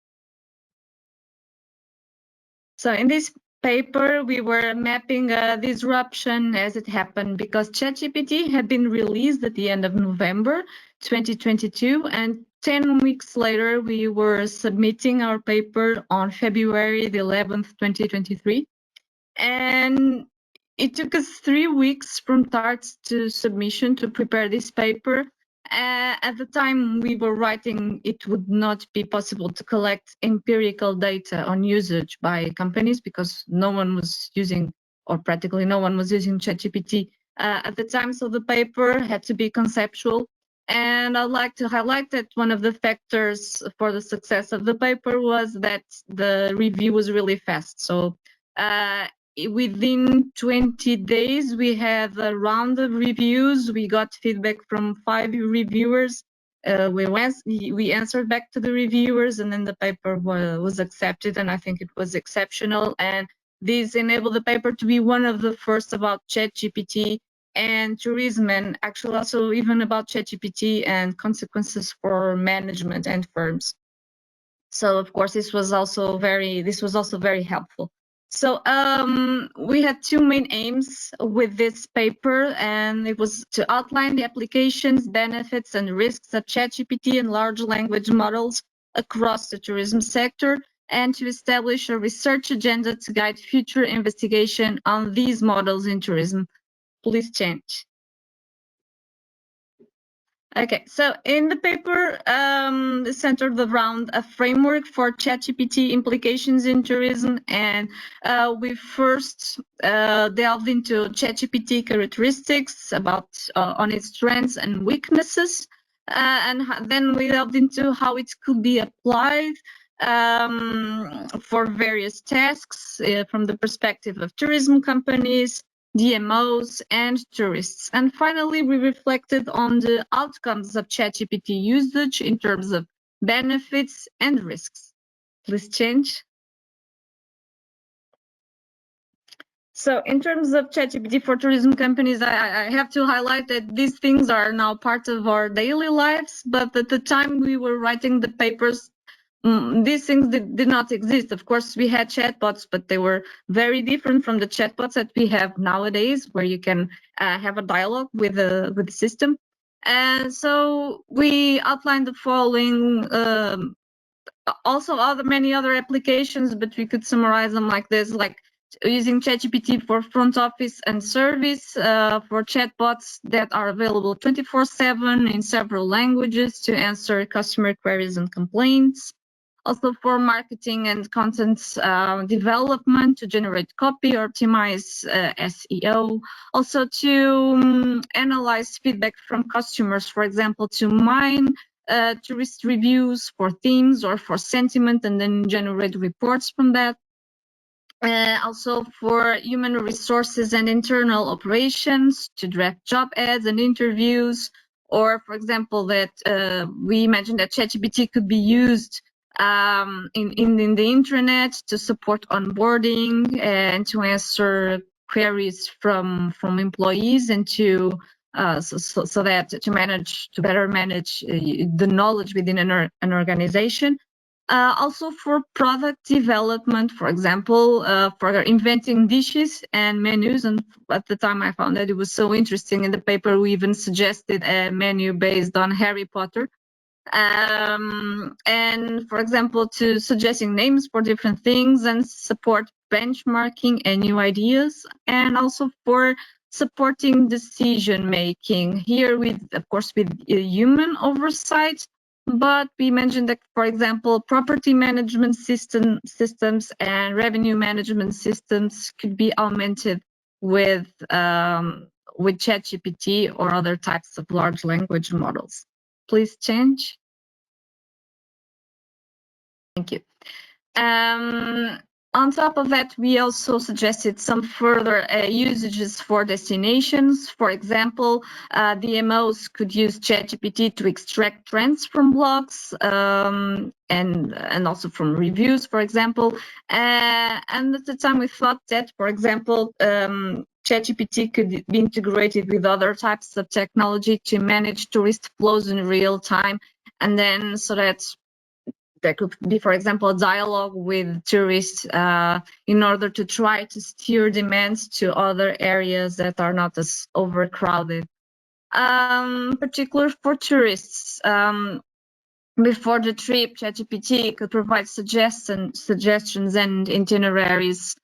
So in this paper, we were mapping a disruption as it happened because ChatGPT had been released at the end of November 2022, and 10 weeks later, we were submitting our paper on February the 11th, 2023. And it took us 3 weeks from start to submission to prepare this paper. At the time we were writing, it would not be possible to collect empirical data on usage by companies because no one was using, or practically no one was using ChatGPT at the time. So the paper had to be conceptual. And I'd like to highlight that one of the factors for the success of the paper was that the review was really fast. So within 20 days, we had a round of reviews. We got feedback from 5 reviewers. We answered back to the reviewers, and then the paper was accepted, and I think it was exceptional. And this enabled the paper to be one of the first about ChatGPT and tourism, and actually also even about ChatGPT and consequences for management and firms. So of course, this was also very helpful. So we had 2 main aims with this paper, and it was to outline the applications, benefits, and risks of ChatGPT and large language models across the tourism sector, and to establish a research agenda to guide future investigation on these models in tourism. Please change. Okay, so in the paper, centered around a framework for ChatGPT implications in tourism, and we first delved into ChatGPT characteristics about on its strengths and weaknesses, and then we delved into how it could be applied for various tasks from the perspective of tourism companies, DMOs, and tourists. And finally, we reflected on the outcomes of ChatGPT usage in terms of benefits and risks. Please change. So in terms of ChatGPT for tourism companies, I have to highlight that these things are now part of our daily lives, but at the time we were writing the papers, these things did not exist. Of course, we had chatbots, but they were very different from the chatbots that we have nowadays, where you can have a dialogue with the system. And so we outlined the following, also many other applications, but we could summarize them like this, like using ChatGPT for front office and service, for chatbots that are available 24/7 in several languages to answer customer queries and complaints. also for marketing and content development to generate copy, optimize SEO, also to analyze feedback from customers, for example, to mine tourist reviews for themes or for sentiment and then generate reports from that. Also for human resources and internal operations to draft job ads and interviews, or for example that we imagine that ChatGPT could be used in the intranet to support onboarding and to answer queries from employees and to so that to better manage the knowledge within an organization. Also for product development, for example, for inventing dishes and menus. And at the time I found that it was so interesting in the paper, we even suggested a menu based on Harry Potter. And for example, to suggesting names for different things and support benchmarking and new ideas, and also for supporting decision making here with, of course, with human oversight. But we mentioned that, for example, property management systems and revenue management systems could be augmented with ChatGPT or other types of large language models. Please change. Thank you. On top of that, we also suggested some further usages for destinations. For example, DMOs could use ChatGPT to extract trends from blogs and also from reviews, for example. And at the time, we thought that, for example, ChatGPT could be integrated with other types of technology to manage tourist flows in real time, and then so that there could be, for example, a dialogue with tourists in order to try to steer demands to other areas that are not as overcrowded. Particular for tourists, before the trip, ChatGPT could provide suggestions and itineraries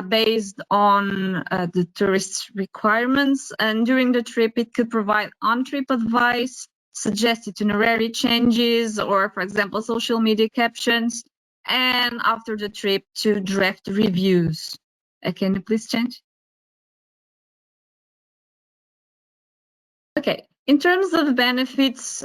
based on the tourist's requirements. And during the trip, it could provide on-trip advice, suggest itinerary changes, or, for example, social media captions, and after the trip to draft reviews. Can you please change? Okay, in terms of benefits,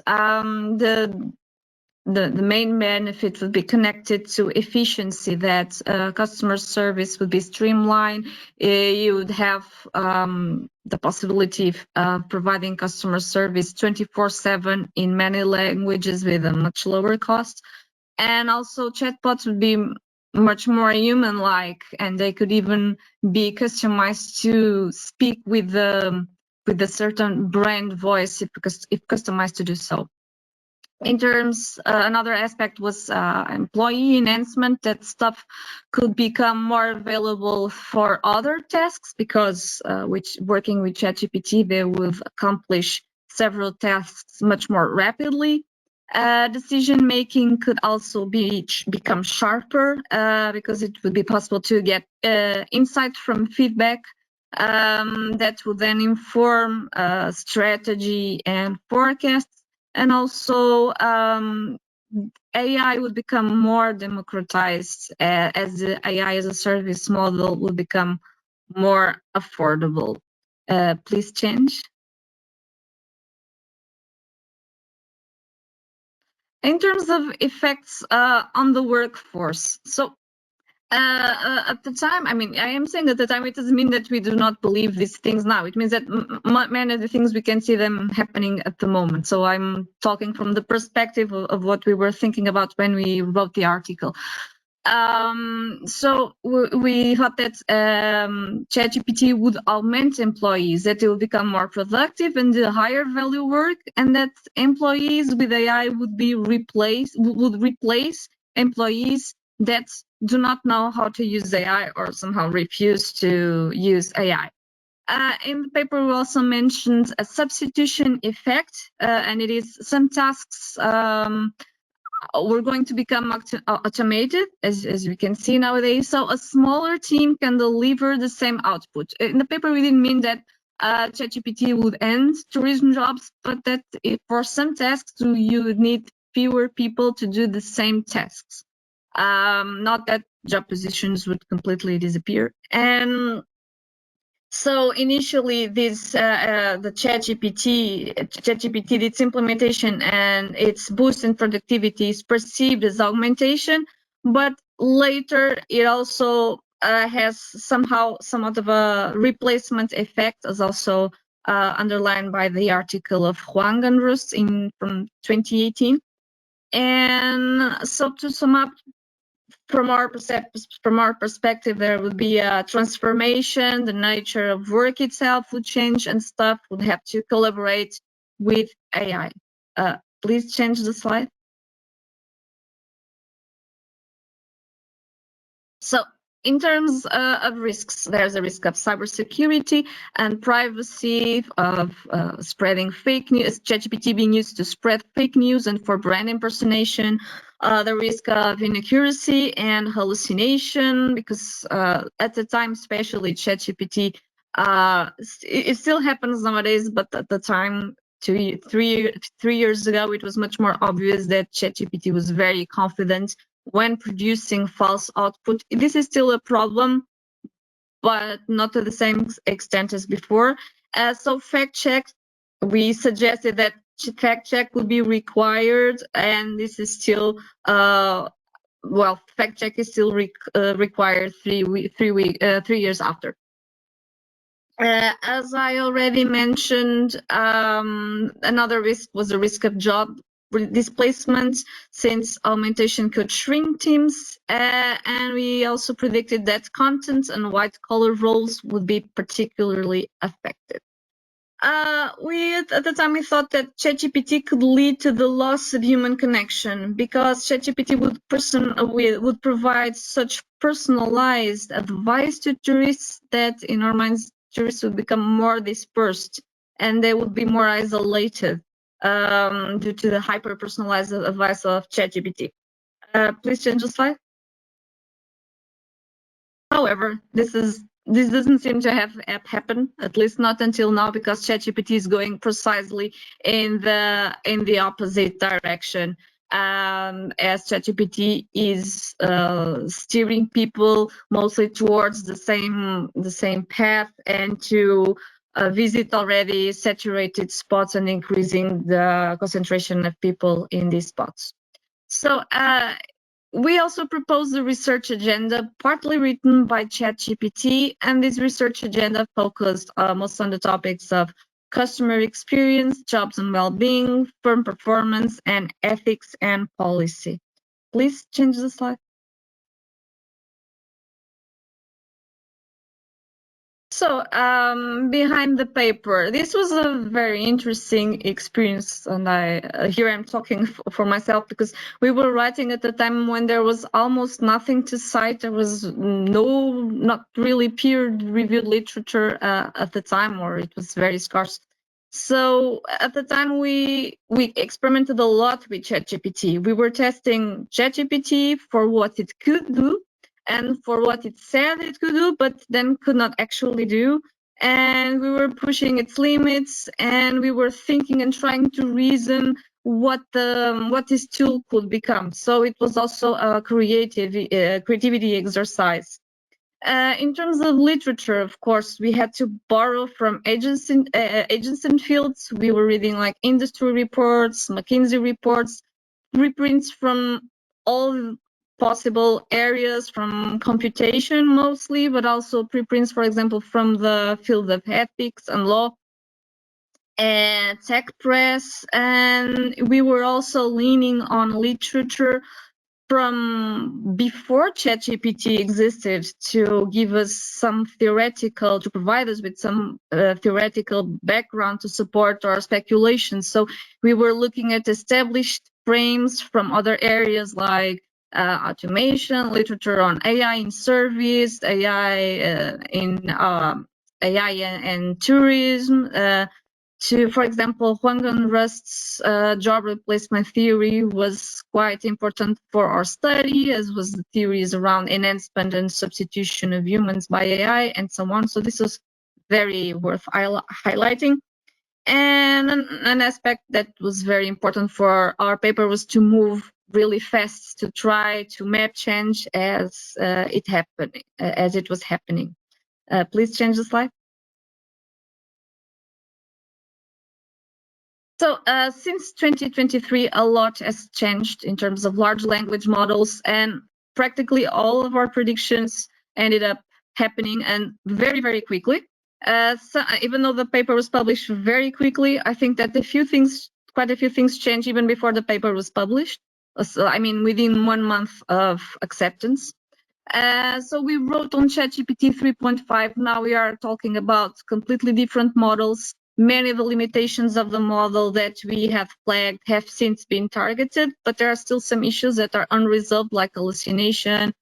the main benefit would be connected to efficiency, that customer service would be streamlined. You would have the possibility of providing customer service 24/7 in many languages with a much lower cost. And also chatbots would be much more human-like, and they could even be customized to speak with a certain brand voice if customized to do so. In terms, another aspect was employee enhancement, that stuff could become more available for other tasks because working with ChatGPT, they will accomplish several tasks much more rapidly. Decision making could also become sharper because it would be possible to get insight from feedback that would then inform strategy and forecasts. And also, AI would become more democratized as the AI as a service model will become more affordable. Please change. In terms of effects on the workforce, so at the time, I mean, I am saying at the time, it doesn't mean that we do not believe these things now. It means that many of the things we can see them happening at the moment. So I'm talking from the perspective of what we were thinking about when we wrote the article. So we thought that ChatGPT would augment employees, that it would become more productive and do higher value work, and that employees with AI would replace employees that do not know how to use AI or somehow refuse to use AI. In the paper, we also mentioned a substitution effect, and it is some tasks we're going to become automated, as we can see nowadays. So a smaller team can deliver the same output. In the paper, we didn't mean that ChatGPT would end tourism jobs, but that for some tasks, you would need fewer people to do the same tasks. Not that job positions would completely disappear. And so initially, this the ChatGPT, its implementation and its boost in productivity is perceived as augmentation, but later it also has somehow somewhat of a replacement effect, as also underlined by the article of Huang and Rust from 2018. And so to sum up, from our perspective, there would be a transformation. The nature of work itself would change, and staff would have to collaborate with AI. Please change the slide. So, in terms of risks, there's a risk of cybersecurity and privacy, of spreading fake news, ChatGPT being used to spread fake news and for brand impersonation, the risk of inaccuracy and hallucination, because at the time, especially ChatGPT, it still happens nowadays, but at the time, 3 years ago, it was much more obvious that ChatGPT was very confident when producing false output. This is still a problem, but not to the same extent as before. So fact check, we suggested that fact check would be required, and this is still, well, fact check is still required 3 years after. As I already mentioned, another risk was the risk of job displacement, since augmentation could shrink teams, and we also predicted that content and white-collar roles would be particularly affected. At the time, we thought that ChatGPT could lead to the loss of human connection, because ChatGPT would provide such personalized advice to jurists that, in our minds, jurists would become more dispersed and they would be more isolated due to the hyper-personalized advice of ChatGPT. Please change the slide. However, this doesn't seem to have happened, at least not until now, because ChatGPT is going precisely in the opposite direction. As ChatGPT is steering people mostly towards the same path, and to visit already saturated spots and increasing the concentration of people in these spots. So we also proposed a research agenda, partly written by ChatGPT, and this research agenda focused most on the topics of customer experience, jobs and well-being, firm performance, and ethics and policy. Please change the slide. So, behind the paper, this was a very interesting experience, and here I'm talking for myself, because we were writing at the time when there was almost nothing to cite. There was not really peer-reviewed literature at the time, or it was very scarce. So at the time, we experimented a lot with ChatGPT. We were testing ChatGPT for what it could do, and for what it said it could do, but then could not actually do. And we were pushing its limits, and we were thinking and trying to reason what this tool could become. So it was also a creativity exercise. In terms of literature, of course, we had to borrow from adjacent fields. We were reading like industry reports, McKinsey reports, reprints from all possible areas, from computation mostly, but also preprints, for example, from the field of ethics and law, and tech press. And we were also leaning on literature from before ChatGPT existed to give us to provide us with some theoretical background to support our speculations. So we were looking at established frames from other areas like automation, literature on AI in service, AI and tourism. For example, Huang and Rust's job replacement theory was quite important for our study, as was the theories around enhancement and substitution of humans by AI and so on. So this was very worth highlighting. And an aspect that was very important for our paper was to move really fast to try to map change as it was happening. Please change the slide. So since 2023, a lot has changed in terms of large language models, and practically all of our predictions ended up happening and very, very quickly. So even though the paper was published very quickly, I think that quite a few things changed even before the paper was published. So, I mean, within 1 month of acceptance. So we wrote on ChatGPT 3.5. Now we are talking about completely different models. Many of the limitations of the model that we have flagged have since been targeted, but there are still some issues that are unresolved, like hallucination,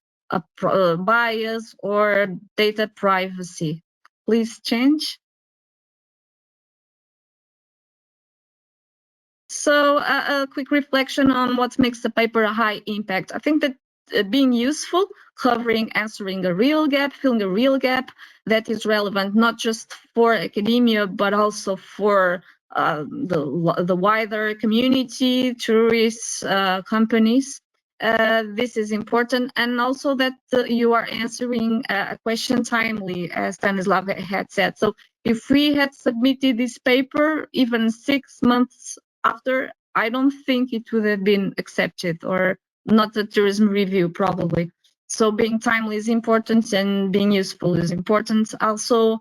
bias, or data privacy. Please change. So a quick reflection on what makes the paper a high impact. I think that being useful, answering a real gap, filling a real gap that is relevant not just for academia, but also for the wider community, tourists, companies. This is important, and also that you are answering a question timely, as Stanislav had said. So if we had submitted this paper even 6 months after, I don't think it would have been accepted, or not the tourism review probably. So being timely is important, and being useful is important. Also,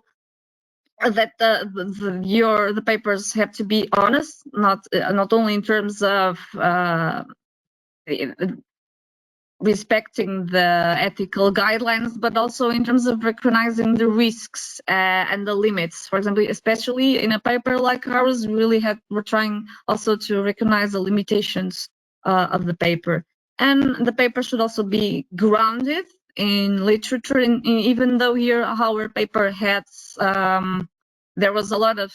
that the papers have to be honest, not only in terms of respecting the ethical guidelines, but also in terms of recognizing the risks and the limits. For example, especially in a paper like ours, we're trying also to recognize the limitations of the paper. And the paper should also be grounded in literature. Even though here our paper had, there was a lot of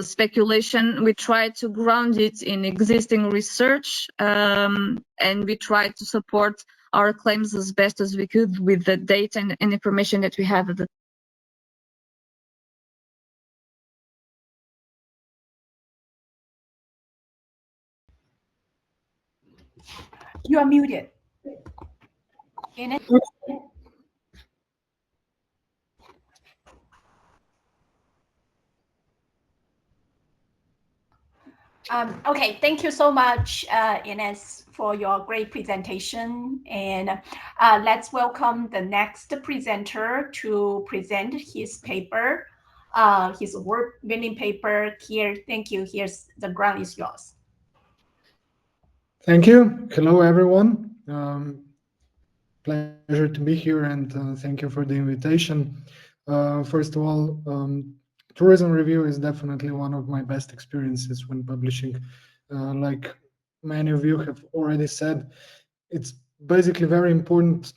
speculation, we tried to ground it in existing research, and we tried to support our claims as best as we could with the data and information that we have at the You are muted. Ines? Okay, thank you so much, Ines, for your great presentation. And let's welcome the next presenter to present his paper, his award-winning paper here. Thank you. The ground is yours. Thank you. Hello, everyone. Pleasure to be here, and thank you for the invitation. First of all, tourism review is definitely one of my best experiences when publishing. Like many of you have already said, it's basically very important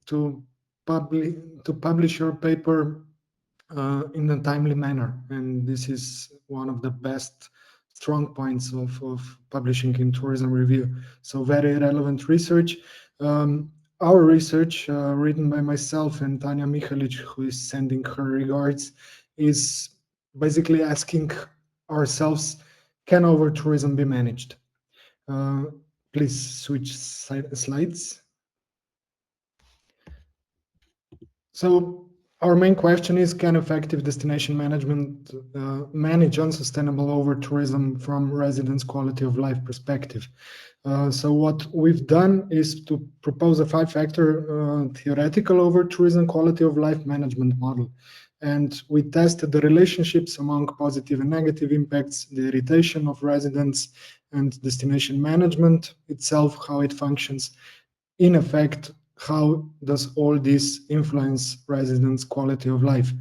to publish your paper in a timely manner, and this is one of the best strong points of publishing in tourism review. So very relevant research. Our research, written by myself and Tanya Mihalic, who is sending her regards, is basically asking ourselves, can over-tourism be managed? Please switch slides. So our main question is, can effective destination management manage unsustainable over-tourism from residents' quality of life perspective? So what we've done is to propose a 5-factor theoretical over-tourism quality of life management model. And we tested the relationships among positive and negative impacts, the irritation of residents, and destination management itself, how it functions. In effect, how does all this influence residents' quality of life?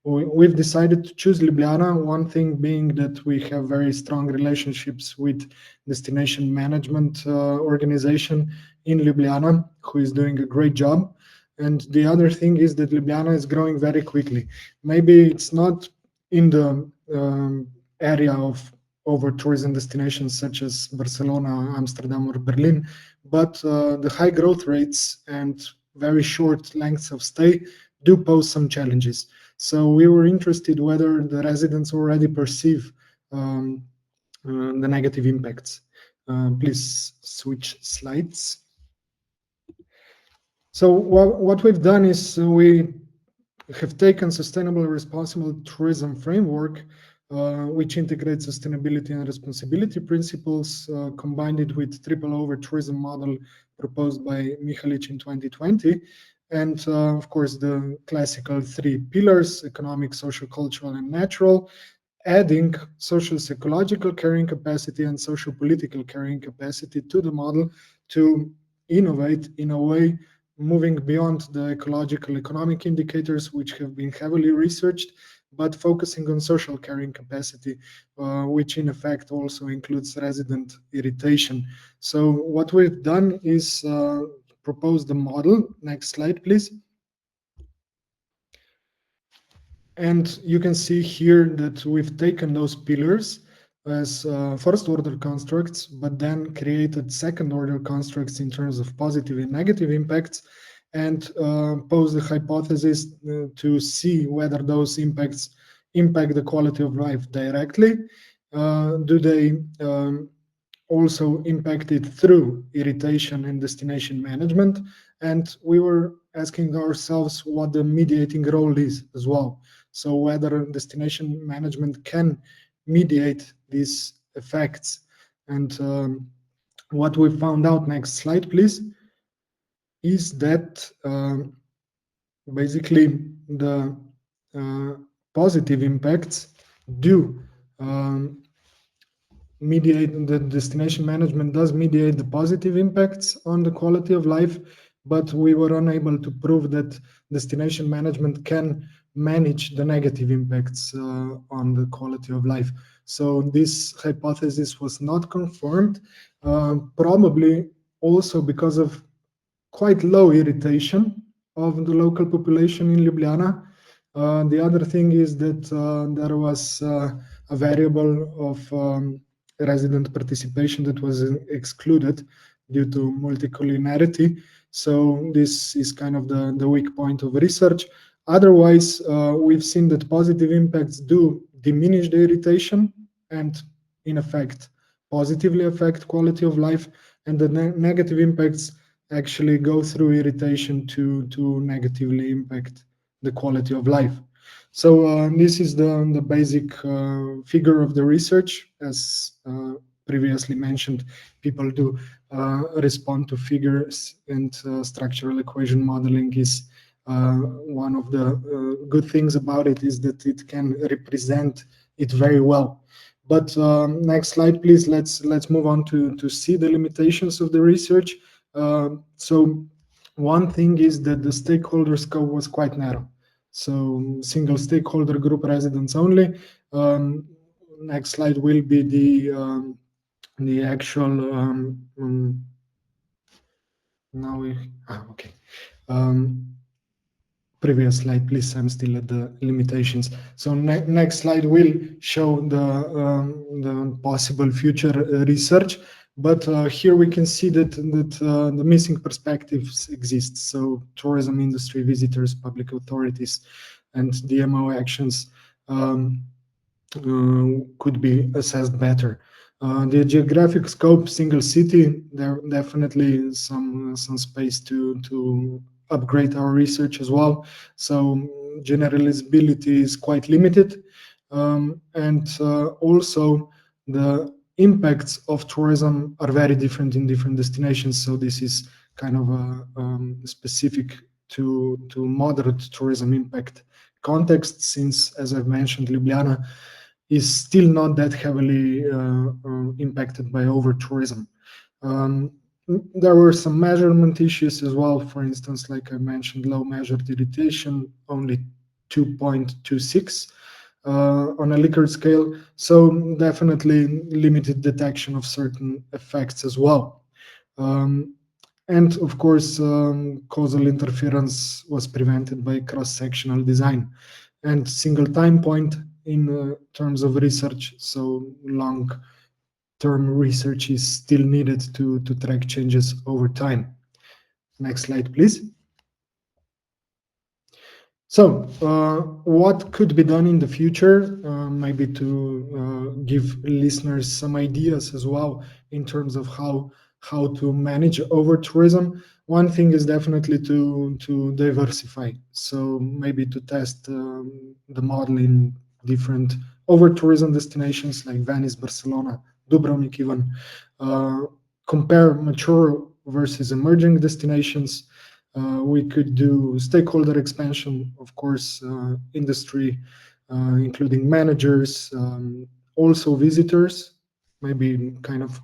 We've decided to choose Ljubljana, one thing being that we have very strong relationships with destination management organization in Ljubljana, who is doing a great job. And the other thing is that Ljubljana is growing very quickly. Maybe it's not in the area of over-tourism destinations such as Barcelona, Amsterdam, or Berlin, but the high growth rates and very short lengths of stay do pose some challenges. So we were interested whether the residents already perceive the negative impacts. Please switch slides. So what we've done is we have taken sustainable responsible tourism framework, which integrates sustainability and responsibility principles, combined it with triple over tourism model proposed by Mihalic in 2020. And of course, the classical three pillars: economic, social, cultural, and natural, adding social psychological carrying capacity and social political carrying capacity to the model to innovate in a way moving beyond the ecological economic indicators, which have been heavily researched, but focusing on social carrying capacity, which in effect also includes resident irritation. So what we've done is propose the model. Next slide, please. And you can see here that we've taken those pillars as first order constructs, but then created second order constructs in terms of positive and negative impacts, and pose the hypothesis to see whether those impacts impact the quality of life directly. Do they also impact it through irritation and destination management? And we were asking ourselves what the mediating role is as well. So whether destination management can mediate these effects. And what we found out, next slide please, is that basically the positive impacts do mediate, the destination management does mediate the positive impacts on the quality of life, but we were unable to prove that destination management can manage the negative impacts on the quality of life. So this hypothesis was not confirmed, probably also because of quite low irritation of the local population in Ljubljana. The other thing is that there was a variable of resident participation that was excluded due to multicollinearity. So this is kind of the weak point of research. Otherwise, we've seen that positive impacts do diminish the irritation and in effect positively affect quality of life, and the negative impacts actually go through irritation to negatively impact the quality of life. So this is the basic figure of the research. As previously mentioned, people do respond to figures, and structural equation modeling is one of the good things about it, is that it can represent it very well. But next slide, please. Let's move on to see the limitations of the research. So one thing is that the stakeholder scope was quite narrow. So single stakeholder group residents only. Next slide will be the actual now we okay. Previous slide, please. I'm still at the limitations. So next slide will show the possible future research. But here we can see that the missing perspectives exist. So tourism industry, visitors, public authorities, and DMO actions could be assessed better. The geographic scope, single city, there definitely some space to upgrade our research as well. So generalizability is quite limited, and also the impacts of tourism are very different in different destinations. So this is kind of specific to moderate tourism impact context, since, as I've mentioned, Ljubljana is still not that heavily impacted by over tourism. There were some measurement issues as well. For instance, like I mentioned, low measured irritation, only 2.26 on a Likert scale. So definitely limited detection of certain effects as well. And of course, causal interference was prevented by cross-sectional design and single time point in terms of research. So long-term research is still needed to track changes over time. Next slide, please. So, what could be done in the future? Maybe to give listeners some ideas as well in terms of how to manage over tourism. One thing is definitely to diversify. So maybe to test the model in different over tourism destinations like Venice, Barcelona, Dubrovnik, even compare mature versus emerging destinations. We could do stakeholder expansion, of course, industry, including managers, also visitors, maybe kind of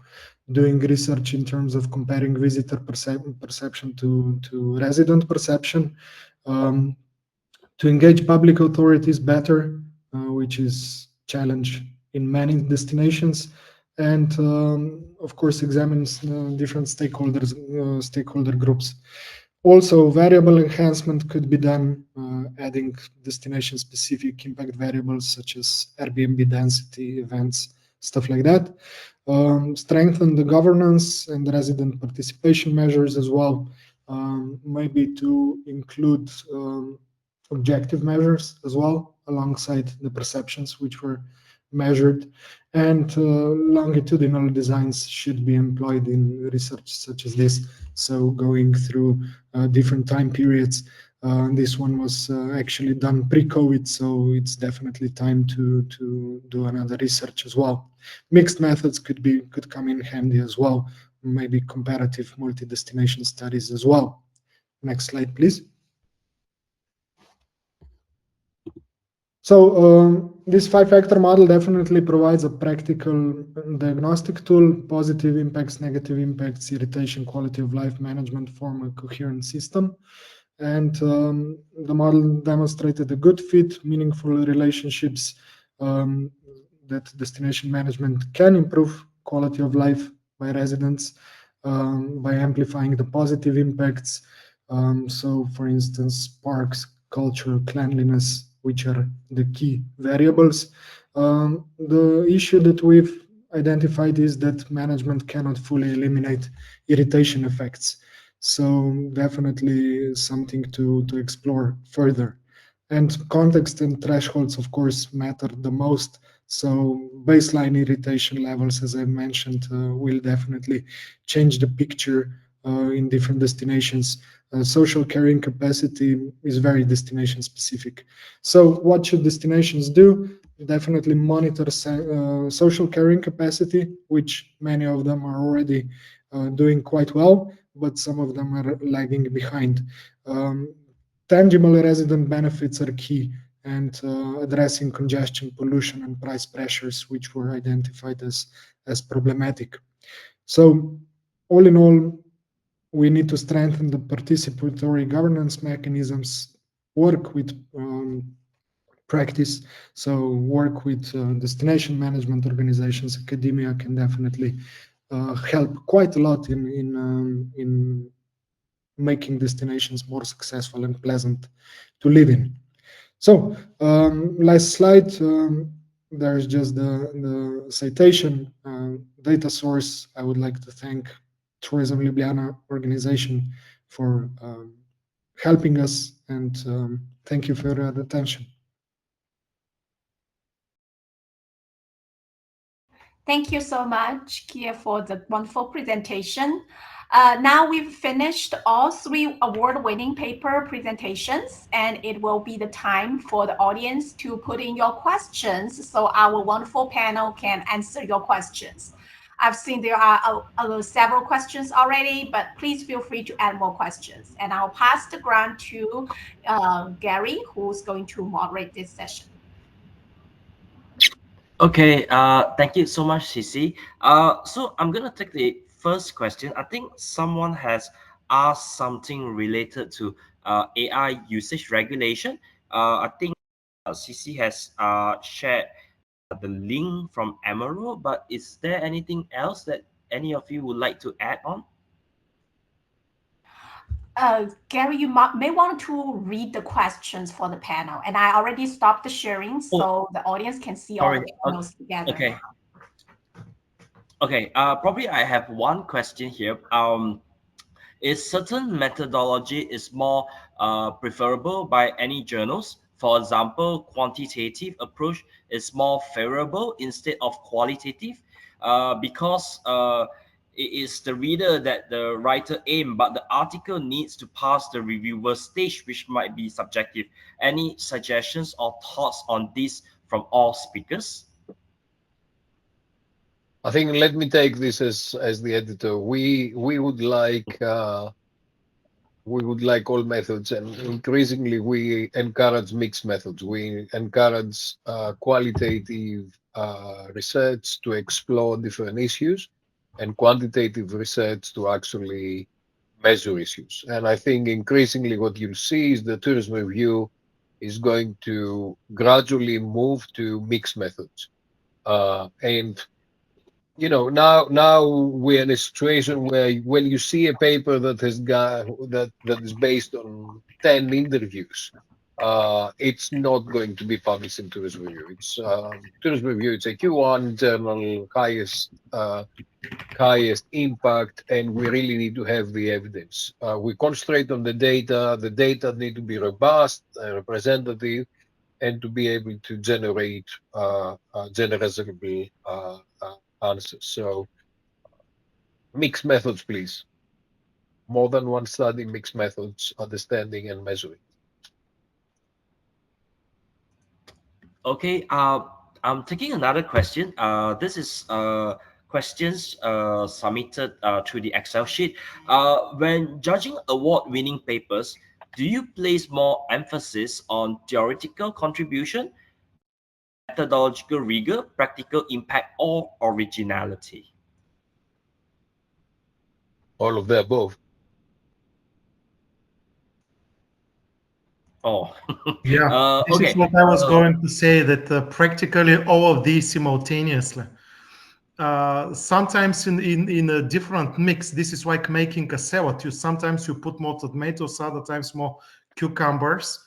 doing research in terms of comparing visitor perception to resident perception, um, to engage public authorities better, which is challenge in many destinations, and of course examines different stakeholder groups. Also, variable enhancement could be done, adding destination-specific impact variables such as Airbnb density, events, stuff like that. Strengthen the governance and resident participation measures as well, maybe to include objective measures as well, alongside the perceptions which were measured. And longitudinal designs should be employed in research such as this. So going through different time periods. This one was actually done pre-COVID, so it's definitely time to do another research as well. Mixed methods could come in handy as well. Maybe comparative multi-destination studies as well. Next slide, please. So this five-factor model definitely provides a practical diagnostic tool. Positive impacts, negative impacts, irritation, quality of life management form a coherent system. And the model demonstrated a good fit, meaningful relationships, that destination management can improve quality of life by residents by amplifying the positive impacts. So, for instance, parks, culture, cleanliness, which are the key variables. The issue that we've identified is that management cannot fully eliminate irritation effects. So definitely something to explore further. And context and thresholds, of course, matter the most. So baseline irritation levels, as I mentioned, will definitely change the picture in different destinations. Social carrying capacity is very destination specific. So what should destinations do? Definitely monitor social carrying capacity, which many of them are already doing quite well, but some of them are lagging behind. Tangible resident benefits are key, and addressing congestion, pollution, and price pressures, which were identified as problematic. So, all in all, we need to strengthen the participatory governance mechanisms, work with practice, so work with destination management organizations. Academia can definitely help quite a lot in making destinations more successful and pleasant to live in. So, last slide, there's just the citation data source. I would like to thank Tourism Ljubljana organization for helping us, and thank you for your attention. Thank you so much, Kia, for the wonderful presentation. Now we've finished all three award-winning paper presentations, and it will be the time for the audience to put in your questions so our wonderful panel can answer your questions. I've seen there are several questions already, but please feel free to add more questions. And I'll pass the grant to Gary, who's going to moderate this session. Okay, thank you so much, Cici. So I'm gonna take the first question. I think someone has asked something related to AI usage regulation. I think Cici has shared the link from Emerald, but is there anything else that any of you would like to add on? Gary, you may want to read the questions for the panel, and I already stopped the sharing so the audience can see all the panels together. Okay. Okay. Probably I have one question here. Is certain methodology is more preferable by any journals? For example, quantitative approach is more favorable instead of qualitative, because it is the reader that the writer aim, but the article needs to pass the reviewer stage, which might be subjective. Any suggestions or thoughts on this from all speakers? I think let me take this as the editor. We would like all methods, and increasingly we encourage mixed methods. We encourage qualitative research to explore different issues, and quantitative research to actually measure issues. And I think increasingly what you'll see is the tourism review is going to gradually move to mixed methods. And now we're in a situation where when you see a paper that has got that is based on 10 interviews, it's not going to be published in Tourism Review. It's Tourism Review. It's a Q1 journal, highest impact, and we really need to have the evidence. We concentrate on the data. The data need to be robust, representative, and to be able to generate generalizable answers. So mixed methods, please. More than one study, mixed methods, understanding and measuring. Okay, I'm taking another question. This is questions submitted through the Excel sheet. When judging award-winning papers, do you place more emphasis on theoretical contribution, methodological rigor, practical impact, or originality? All of the above. Oh, Yeah, this okay. is what I was going to say, that practically all of these simultaneously. Sometimes in a different mix. This is like making a salad. Sometimes you put more tomatoes, other times more cucumbers,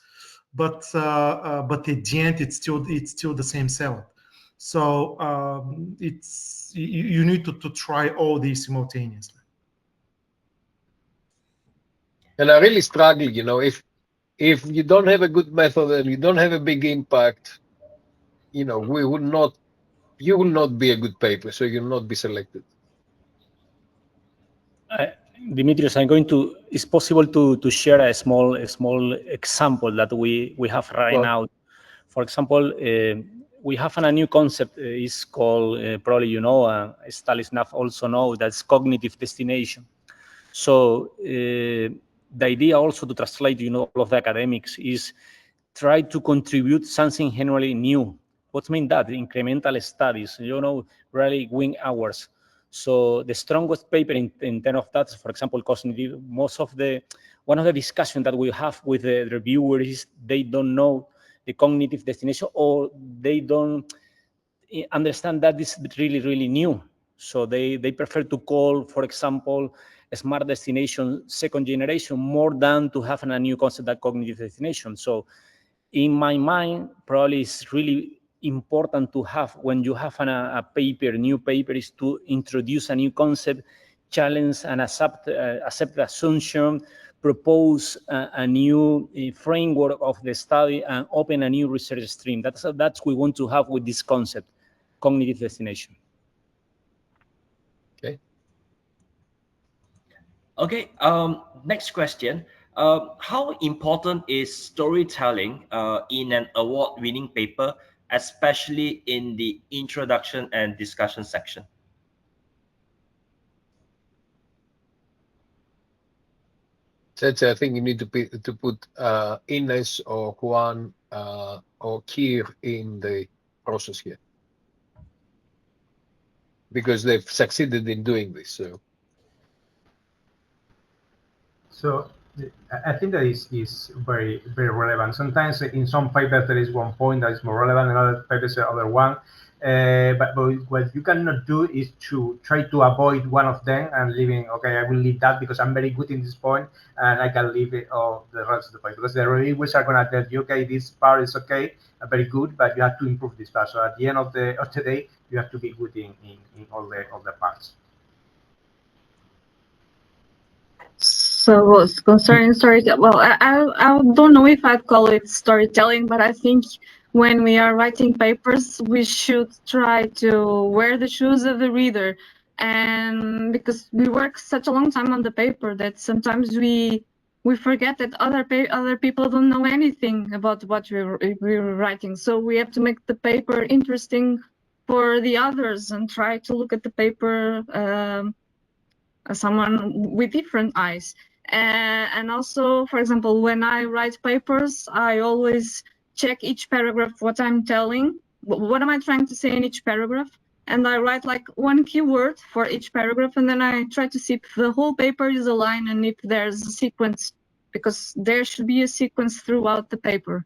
but at the end it's still the same salad. So you need to try all these simultaneously. And I really struggle, if you don't have a good method and you don't have a big impact, you will not be a good paper, so you'll not be selected. Dimitrios, I'm going to. It's possible to share a small example that we have right now. For example, we have a new concept. It's called probably Stanislav also know that's cognitive destination. So the idea also to translate, all of the academics is try to contribute something generally new. What mean that? Incremental studies, really wing hours. So the strongest paper in terms of that, for example, cognitive, one of the discussion that we have with the reviewers is they don't know the cognitive destination, or they don't understand that this is really, really new. So they prefer to call, for example, a smart destination second generation more than to have a new concept that cognitive destination. So in my mind, probably it's really important to have, when you have a new paper, is to introduce a new concept, challenge and accept the assumption, propose a new framework of the study, and open a new research stream. That's what we want to have with this concept, cognitive destination. Okay. Next question. How important is storytelling in an award-winning paper, especially in the introduction and discussion section? I think you need to put Ines or Juan or Kir in the process here, because they've succeeded in doing this. So I think that is very, very relevant. Sometimes in some papers there is one point that is more relevant, in other papers the other one. But what you cannot do is to try to avoid one of them and leaving, okay, I will leave that because I'm very good in this point and I can leave it all the rest of the point, because the reviewers are going to tell you, okay, this part is okay, very good, but you have to improve this part. So at the end of the day, you have to be good in all the parts. So concerning storytelling, well, I don't know if I'd call it storytelling, but I think when we are writing papers, we should try to wear the shoes of the reader. And because we work such a long time on the paper that sometimes we forget that other people don't know anything about what we're writing. So we have to make the paper interesting for the others and try to look at the paper someone with different eyes. And also, for example, when I write papers, I always check each paragraph what I'm telling, what am I trying to say in each paragraph, and I write like one keyword for each paragraph, and then I try to see if the whole paper is aligned and if there's a sequence, because there should be a sequence throughout the paper.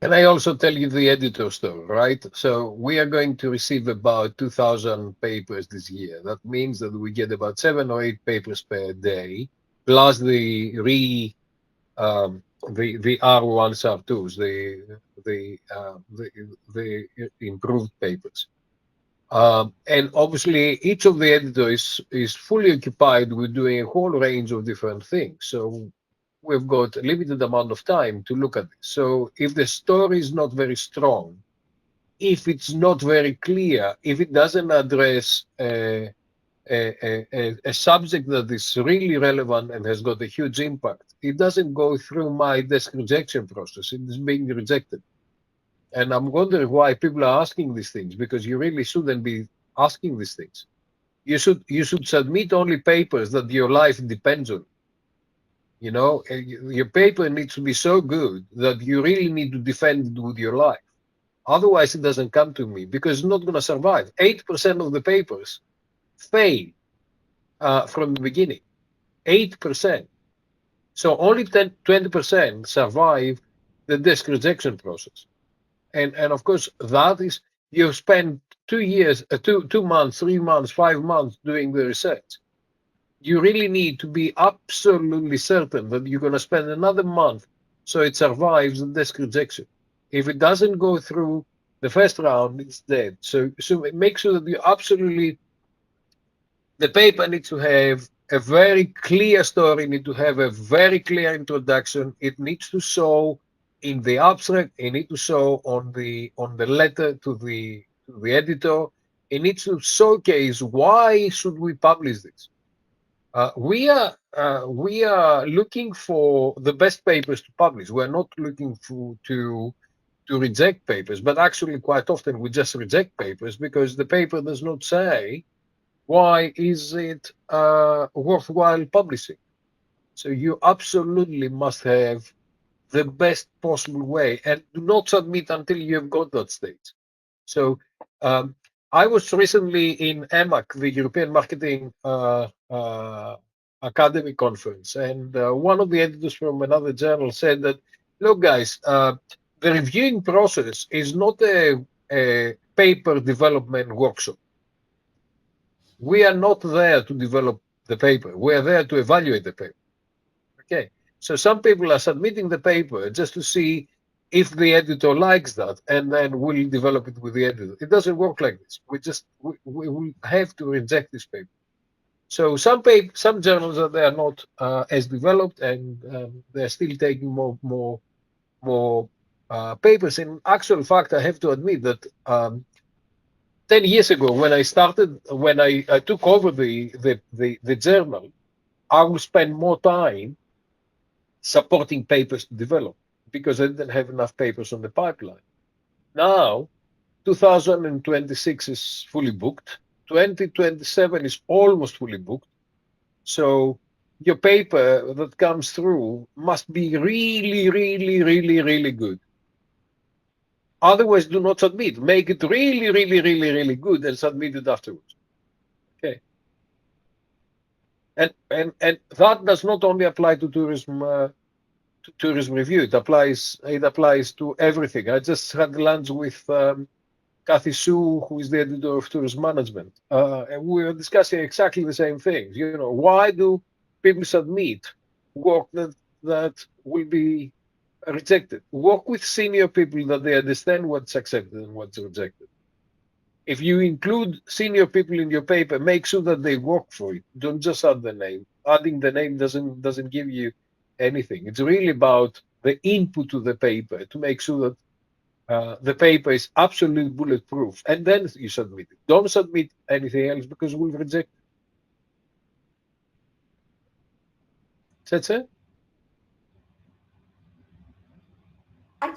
And I also tell you the editor story, right? So we are going to receive about 2,000 papers this year. That means that we get about 7 or 8 papers per day, plus the R1s, R2s, the improved papers. And obviously, each of the editors is fully occupied with doing a whole range of different things. So we've got a limited amount of time to look at this. So if the story is not very strong, if it's not very clear, if it doesn't address a subject that is really relevant and has got a huge impact, it doesn't go through my desk rejection process. It is being rejected. And I'm wondering why people are asking these things, because you really shouldn't be asking these things. You should submit only papers that your life depends on. You know, your paper needs to be so good that you really need to defend it with your life. Otherwise, it doesn't come to me because it's not going to survive. 8% of the papers fail from the beginning. 8%. So only 20% survive the desk rejection process. And of course, that is, you spend 2 years, 2 months, 3 months, 5 months doing the research. You really need to be absolutely certain that you're going to spend another month so it survives the desk rejection. If it doesn't go through the first round, it's dead. So make sure that you absolutely, the paper needs to have a very clear story, need to have a very clear introduction. It needs to show in the abstract, it needs to show on the letter to the editor. It needs to showcase why should we publish this. We are looking for the best papers to publish. We're not looking to reject papers, but actually quite often we just reject papers because the paper does not say why is it worthwhile publishing. So you absolutely must have the best possible way, and do not submit until you have got that stage. So I was recently in EMAC, the European Marketing Academy Conference, and one of the editors from another journal said that, look, guys, the reviewing process is not a paper development workshop. We are not there to develop the paper. We are there to evaluate the paper. Okay. So some people are submitting the paper just to see if the editor likes that, and then we'll develop it with the editor. It doesn't work like this. We will have to reject this paper. So some journals they are not as developed, and they're still taking more papers. In actual fact, I have to admit that 10 years ago, when I took over the journal, I would spend more time supporting papers to develop because I didn't have enough papers on the pipeline. Now, 2026 is fully booked. 2027 is almost fully booked. So your paper that comes through must be really, really, really, really good. Otherwise, do not submit. Make it really, really, really, really good and submit it afterwards. Okay. And that does not only apply to tourism review. It applies to everything. I just had lunch with Kathy Su, who is the editor of Tourism Management, and we were discussing exactly the same things. You know, why do people submit work that will be rejected? Work with senior people that they understand what's accepted and what's rejected. If you include senior people in your paper, make sure that they work for it. Don't just add the name. adding the name doesn't give you anything. It's really about the input to the paper to make sure that the paper is absolutely bulletproof, and then you submit it. Don't submit anything else because we'll reject it. That's it?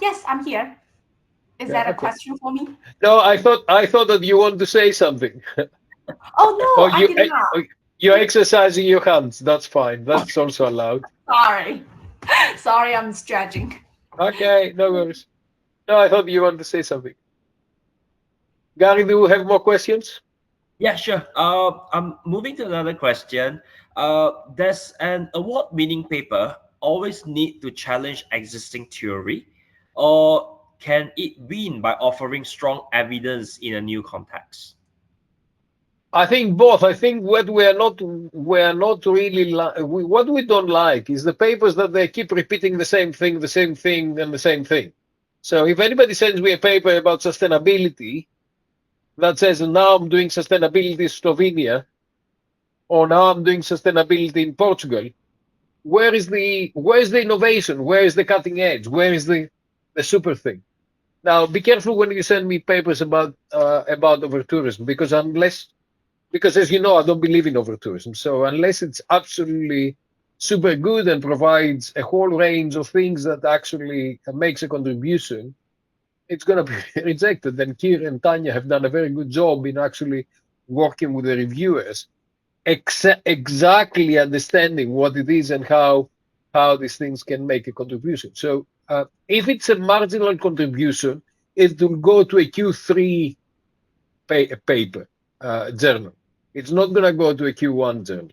Yes, I'm here. Is Yeah, that a okay. question for me? No, I thought that you want to say something. Oh no, Or I did not. you're exercising your hands. That's fine. That's also allowed. Sorry. Sorry, I'm stretching. Okay, no worries. No, I thought you wanted to say something. Gary, do you have more questions? Yeah, sure. I'm moving to another question. Does an award-winning paper always need to challenge existing theory, or can it win by offering strong evidence in a new context? I think both. I think what we're not really what we don't like is the papers that they keep repeating the same thing, and the same thing. So if anybody sends me a paper about sustainability that says now I'm doing sustainability in Slovenia, or now I'm doing sustainability in Portugal, where is the innovation? Where is the cutting edge? Where is the super thing? Now be careful when you send me papers about over-tourism, because as you know, I don't believe in over-tourism. So unless it's absolutely super good and provides a whole range of things that actually makes a contribution, it's going to be rejected. And Kir and Tanya have done a very good job in actually working with the reviewers, exactly understanding what it is and how these things can make a contribution. So if it's a marginal contribution, it will go to a Q3 paper journal. It's not going to go to a Q1 journal.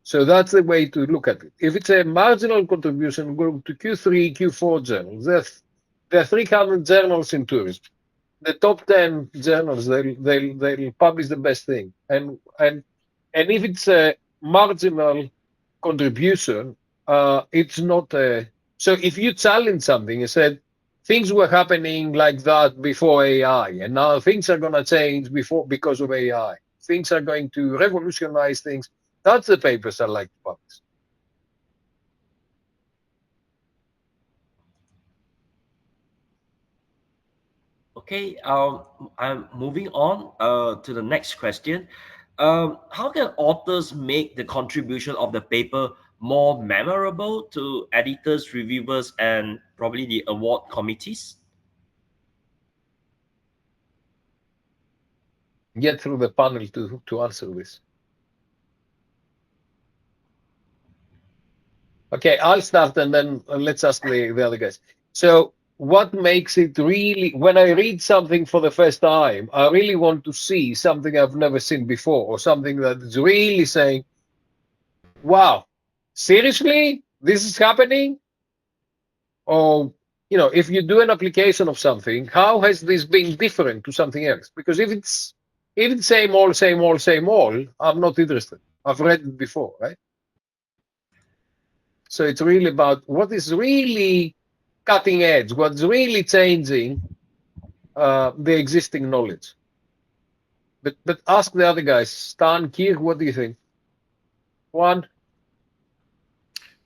So that's the way to look at it. If it's a marginal contribution, go to Q3, Q4 journals. There are 300 journals in tourism. The top 10 journals, they'll publish the best thing. And if it's a marginal contribution, it's not a. So if you challenge something and said things were happening like that before AI, and now things are going to change because of AI, things are going to revolutionize things. That's the papers I like to publish. Okay, I'm moving on to the next question. How can authors make the contribution of the paper more memorable to editors, reviewers, and probably the award committees? Get through the panel to answer this. Okay, I'll start and then let's ask the other guys. So what makes it really, when I read something for the first time, I really want to see something I've never seen before, or something that is really saying, wow, seriously, this is happening? Or, if you do an application of something, how has this been different to something else? Because if it's same all, I'm not interested. I've read it before, right? So it's really about what is really cutting edge, what's really changing the existing knowledge. But ask the other guys, Stan, Kir, what do you think? Juan?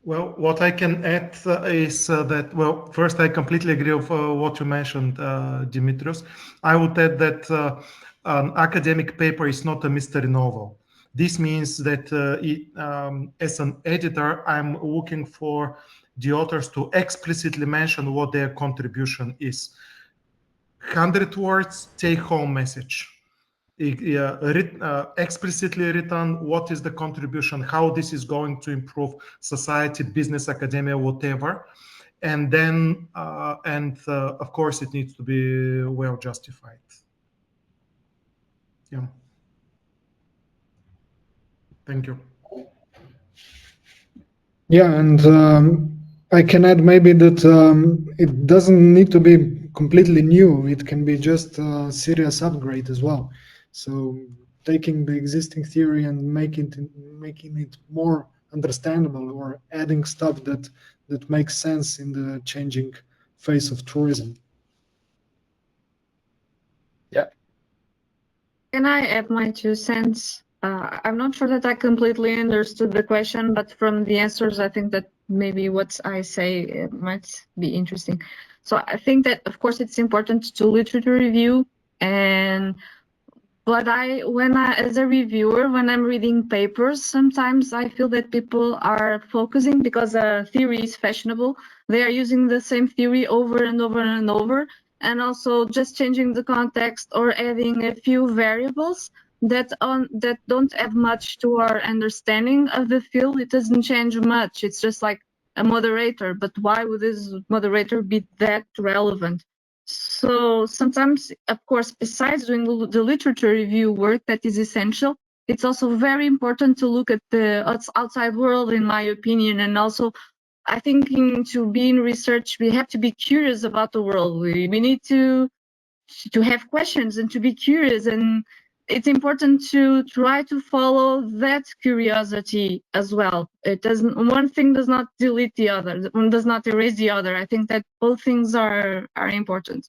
Well, what I can add is that, well, first, I completely agree with what you mentioned, Dimitrios. I would add that an academic paper is not a mystery novel. This means that as an editor, I'm looking for the authors to explicitly mention what their contribution is. 100 words, take-home message. Explicitly written what is the contribution, how this is going to improve society, business, academia, whatever, and then of course it needs to be well justified. Yeah, thank you. Yeah, and I can add maybe that it doesn't need to be completely new. It can be just a serious upgrade as well. So taking the existing theory and making it more understandable, or adding stuff that makes sense in the changing face of tourism. Yeah. Can I add my 2 cents? I'm not sure that I completely understood the question, but from the answers, I think that maybe what I say might be interesting. So I think that, of course, it's important to literature review, but as a reviewer, when I'm reading papers, sometimes I feel that people are focusing because a theory is fashionable. They are using the same theory over and over and over, and also just changing the context or adding a few variables that don't add much to our understanding of the field. It doesn't change much. It's just like a moderator, but why would this moderator be that relevant? So sometimes, of course, besides doing the literature review work that is essential, it's also very important to look at the outside world, in my opinion. And also, I think to be in research, we have to be curious about the world. We need to have questions and to be curious, and it's important to try to follow that curiosity as well. One thing does not delete the other, one does not erase the other. I think that both things are important.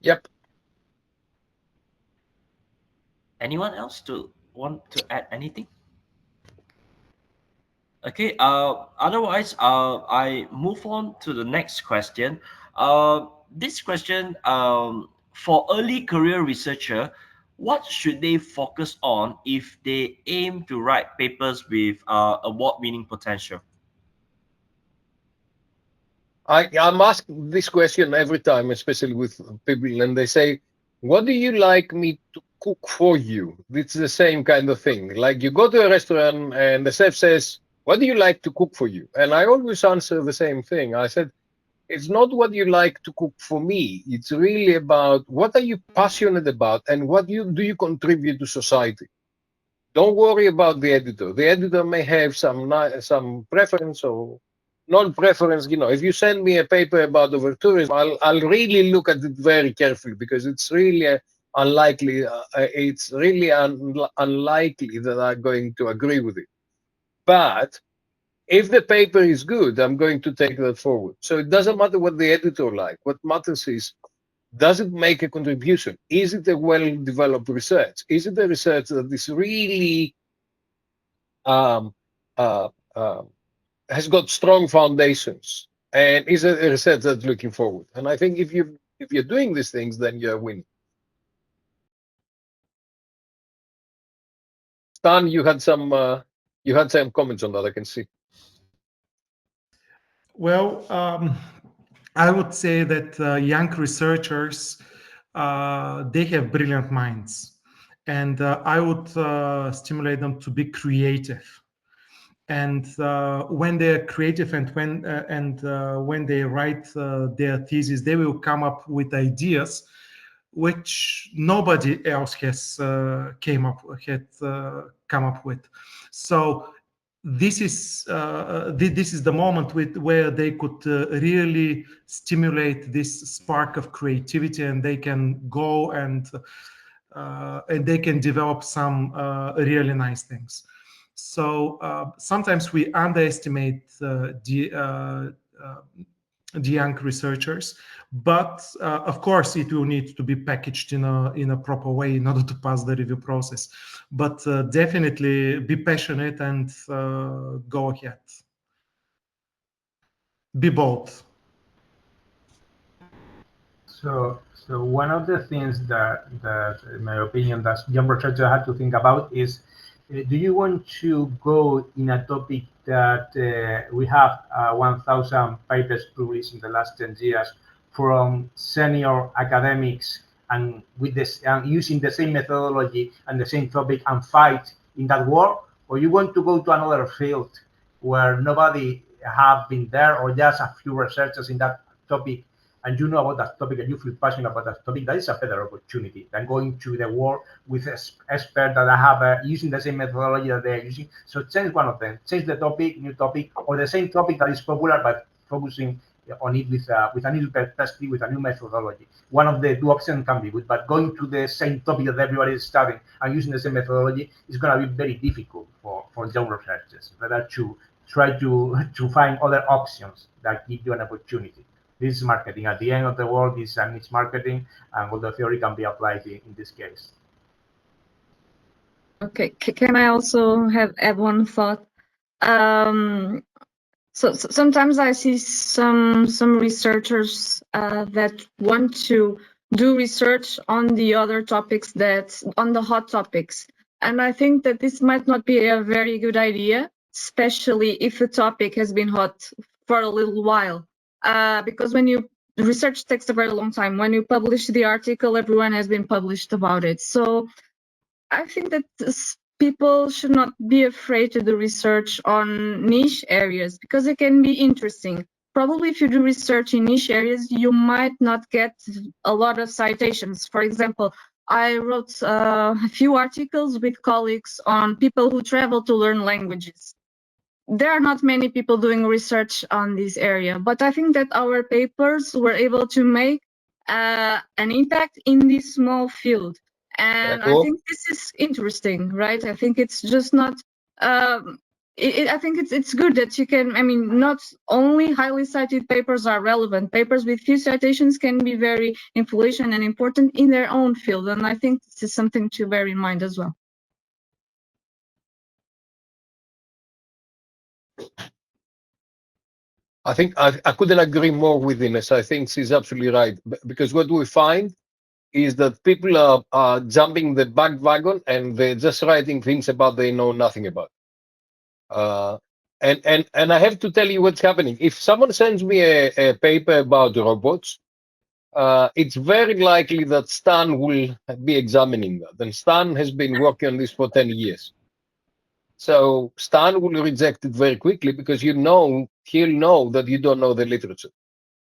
Yep. Anyone else want to add anything? Okay, otherwise, I move on to the next question. This question, for early career researcher, what should they focus on if they aim to write papers with award-winning potential? I'm asked this question every time, especially with people, and they say, what do you like me to cook for you? It's the same kind of thing. Like you go to a restaurant and the chef says, what do you like to cook for you? And I always answer the same thing. I said, it's not what you like to cook for me. It's really about what are you passionate about and what do you contribute to society. Don't worry about the editor. The editor may have some preference or non-preference. If you send me a paper about over-tourism, I'll really look at it very carefully because it's really unlikely. It's really unlikely that I'm going to agree with it. But if the paper is good, I'm going to take that forward. So it doesn't matter what the editor like. What matters is, does it make a contribution? Is it a well-developed research? Is it a research that is really um, uh, uh, has got strong foundations, and is it a research that's looking forward? And I think if you're doing these things, then you're winning. Stan, you had some comments on that, I can see. Well, I would say that young researchers, they have brilliant minds, and I would stimulate them to be creative. And when they're creative and when they write their thesis, they will come up with ideas which nobody else has come up with. So this is the moment where they could really stimulate this spark of creativity, and they can go and they can develop some really nice things. So sometimes we underestimate the young researchers, but of course it will need to be packaged in a proper way in order to pass the review process. But definitely be passionate and go ahead. Be bold. So one of the things that in my opinion, that young researchers have to think about is, do you want to go in a topic that we have 1,000 papers published in the last 10 years from senior academics and with this using the same methodology and the same topic and fight in that war, or you want to go to another field where nobody have been there or just a few researchers in that topic, and you know about that topic and you feel passionate about that topic? That is a better opportunity than going to the war with experts that have using the same methodology that they are using. So change one of them, change the topic, new topic, or the same topic that is popular, but focusing on it with a new perspective, with a new methodology. One of the two options can be good, but going to the same topic that everybody is studying and using the same methodology is going to be very difficult for young researchers. Better to try to find other options that give you an opportunity. this is marketing. At the end of the world, this is niche marketing, and all the theory can be applied in this case. Okay, can I also add one thought? So sometimes I see some researchers that want to do research on the other topics, on the hot topics, and I think that this might not be a very good idea, especially if a topic has been hot for a little while, because when you research takes a very long time. When you publish the article, everyone has been published about it. So I think that people should not be afraid to do research on niche areas because it can be interesting. Probably if you do research in niche areas, you might not get a lot of citations. For example, I wrote a few articles with colleagues on people who travel to learn languages. There are not many people doing research on this area, but I think that our papers were able to make an impact in this small field. And I think this is interesting, right? I think it's just not. I think it's good that you can. I mean, not only highly cited papers are relevant. Papers with few citations can be very influential and important in their own field, and I think this is something to bear in mind as well. I think I couldn't agree more with Ines. I think she's absolutely right. Because what we find is that people are jumping the bandwagon and they're just writing things about they know nothing about. And I have to tell you what's happening. If someone sends me a paper about robots, it's very likely that Stan will be examining that. And Stan has been working on this for 10 years. So Stan will reject it very quickly because he'll know that you don't know the literature.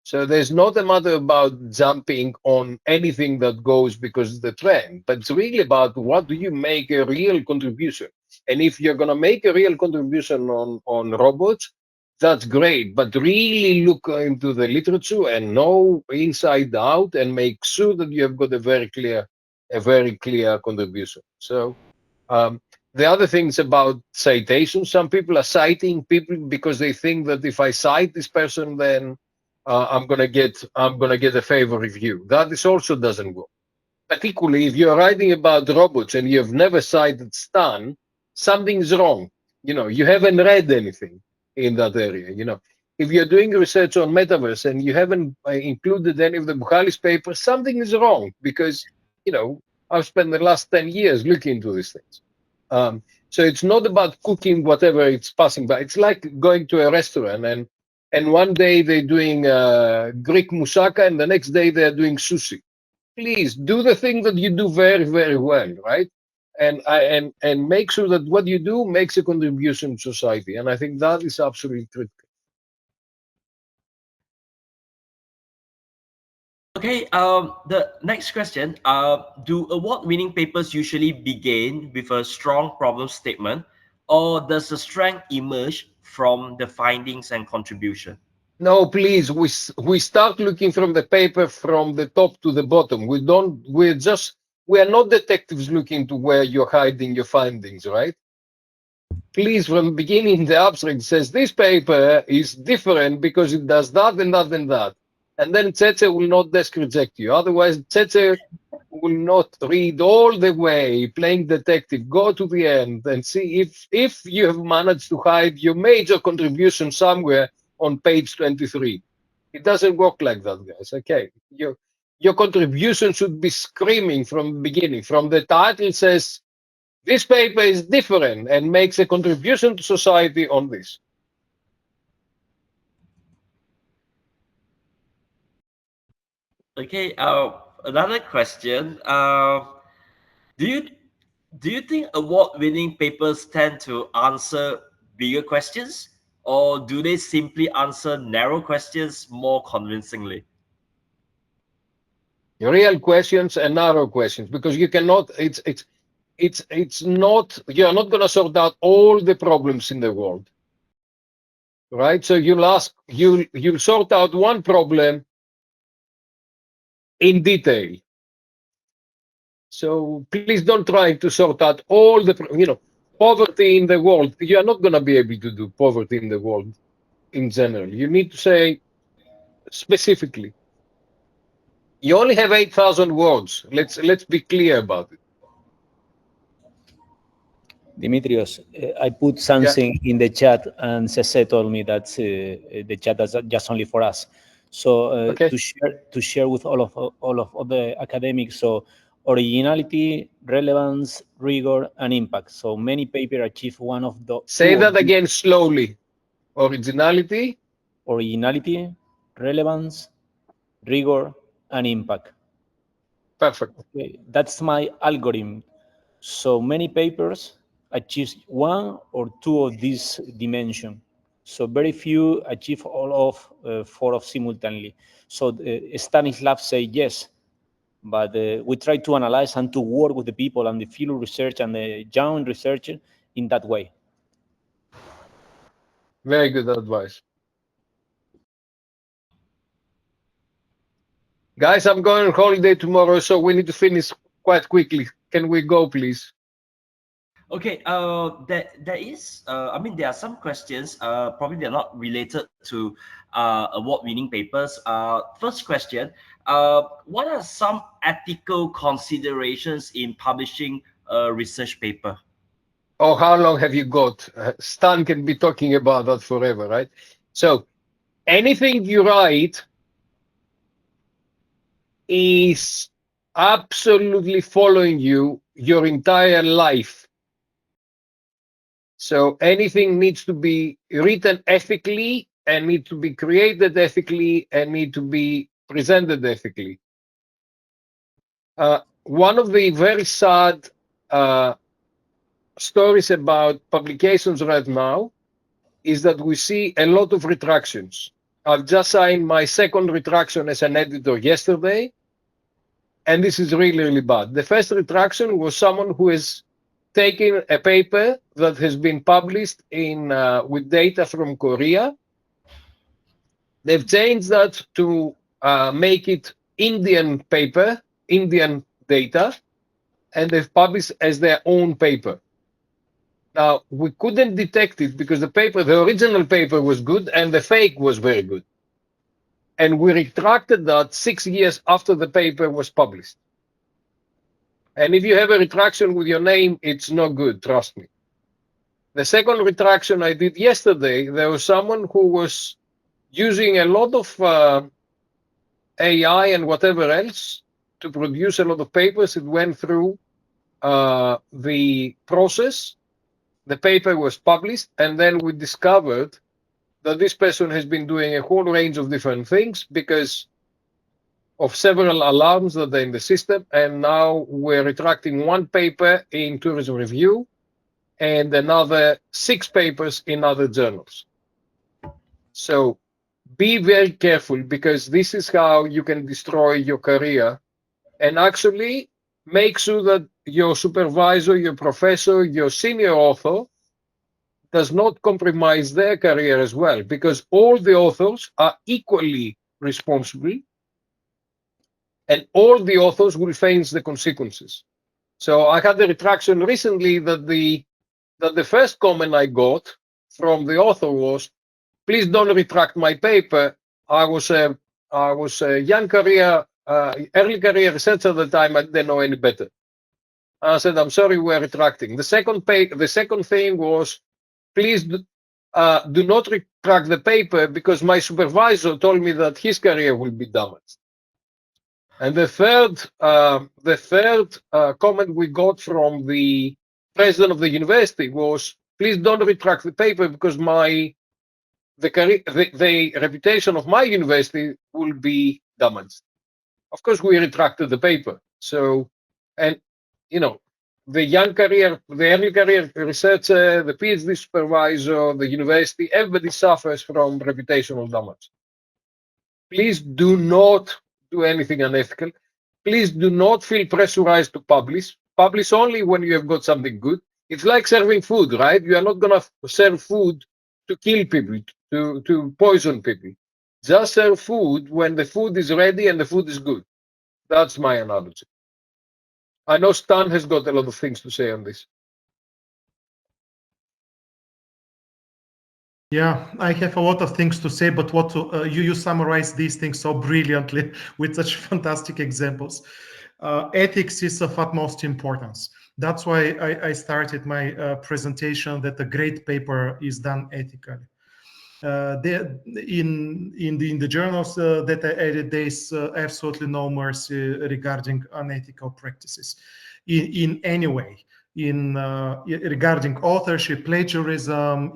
So there's not a matter about jumping on anything that goes because it's the trend, but it's really about what do you make a real contribution. And if you're going to make a real contribution on robots, that's great. But really look into the literature and know inside out and make sure that you have got a very clear contribution. So the other things about citation, some people are citing people because they think that if I cite this person, then I'm gonna get a favor review. That is also doesn't work. Particularly if you're writing about robots and you've never cited Stan, something's wrong. You haven't read anything in that area. If you're doing research on metaverse and you haven't included any of the Buchalis papers, something is wrong because I've spent the last 10 years looking into these things. So it's not about cooking whatever it's passing by. It's like going to a restaurant and one day they're doing Greek moussaka and the next day they're doing sushi. Please do the thing that you do very, very well, right? And make sure that what you do makes a contribution to society. And I think that is absolutely critical. Okay, the next question, do award-winning papers usually begin with a strong problem statement, or does the strength emerge from the findings and contribution? No, please, we start looking from the paper from the top to the bottom. We are not detectives looking to where you're hiding your findings, right? Please, from the beginning, the abstract says this paper is different because it does that and that and that. And then Tsetse will not desk reject you. Otherwise, Tsetse will not read all the way, playing detective, go to the end and see if you have managed to hide your major contribution somewhere on page 23. It doesn't work like that, guys. Okay. Your contribution should be screaming from the beginning. From the title says, this paper is different and makes a contribution to society on this. Okay, another question. Do you think award-winning papers tend to answer bigger questions, or do they simply answer narrow questions more convincingly? Real questions and narrow questions, because you cannot. It's not. You're not going to sort out all the problems in the world, right? So you'll sort out one problem in detail. So please don't try to sort out all the, poverty in the world. You are not going to be able to do poverty in the world in general. You need to say specifically. You only have 8,000 words. Let's be clear about it. Dimitrios, I put something in the chat, and Cece told me that the chat is just only for us. So Okay. to share with all of the academics. So originality, relevance, rigor, and impact. So many papers achieve one of the. Say that again slowly. Originality, relevance, rigor, and impact. Perfect. Okay, that's my algorithm. So many papers achieve one or two of these dimensions. So very few achieve all of four of simultaneously. So Stanislav say yes, but we try to analyze and to work with the people and the field research and the young researcher in that way. Very good advice. Guys, I'm going on holiday tomorrow, so we need to finish quite quickly. Can we go, please? Okay, there is, I mean, there are some questions, probably they're not related to award-winning papers. First question, what are some ethical considerations in publishing a research paper? Oh, how long have you got? Stan can be talking about that forever, right? So anything you write is absolutely following you your entire life. So anything needs to be written ethically and need to be created ethically and need to be presented ethically. One of the very sad stories about publications right now is that we see a lot of retractions. I've just signed my second retraction as an editor yesterday, and this is really, really bad. The first retraction was someone who is taking a paper that has been published in with data from Korea. They've changed that to make it Indian paper, Indian data, and they've published as their own paper. Now, we couldn't detect it because the original paper was good and the fake was very good. And we retracted that 6 years after the paper was published. And if you have a retraction with your name, it's not good, trust me. The second retraction I did yesterday, there was someone who was using a lot of AI and whatever else to produce a lot of papers. It went through the process. The paper was published, and then we discovered that this person has been doing a whole range of different things because of several alarms that are in the system. And now we're retracting one paper in Tourism Review and another 6 papers in other journals. So be very careful, because this is how you can destroy your career. And actually make sure that your supervisor, your professor, your senior author does not compromise their career as well, because all the authors are equally responsible and all the authors will face the consequences. So I had a retraction recently that the first comment I got from the author was, please don't retract my paper. I was a young career, early career researcher at the time. I didn't know any better. I said, I'm sorry, we're retracting. The second thing was, please do not retract the paper because my supervisor told me that his career will be damaged. And the third comment we got from the president of the university was, please don't retract the paper because the reputation of my university will be damaged. Of course, we retracted the paper. So, and you know, the early career researcher, the PhD supervisor, the university, everybody suffers from reputational damage. Please do not do anything unethical. Please do not feel pressurized to publish. Publish only when you have got something good. It's like serving food, right? You are not going to serve food to kill people, to poison people. Just serve food when the food is ready and the food is good. That's my analogy. I know Stan has got a lot of things to say on this. Yeah, I have a lot of things to say, but you summarize these things so brilliantly with such fantastic examples. Ethics is of utmost importance. That's why I started my presentation that a great paper is done ethically. In the journals that I edit, there's absolutely no mercy regarding unethical practices in any way. Regarding authorship, plagiarism,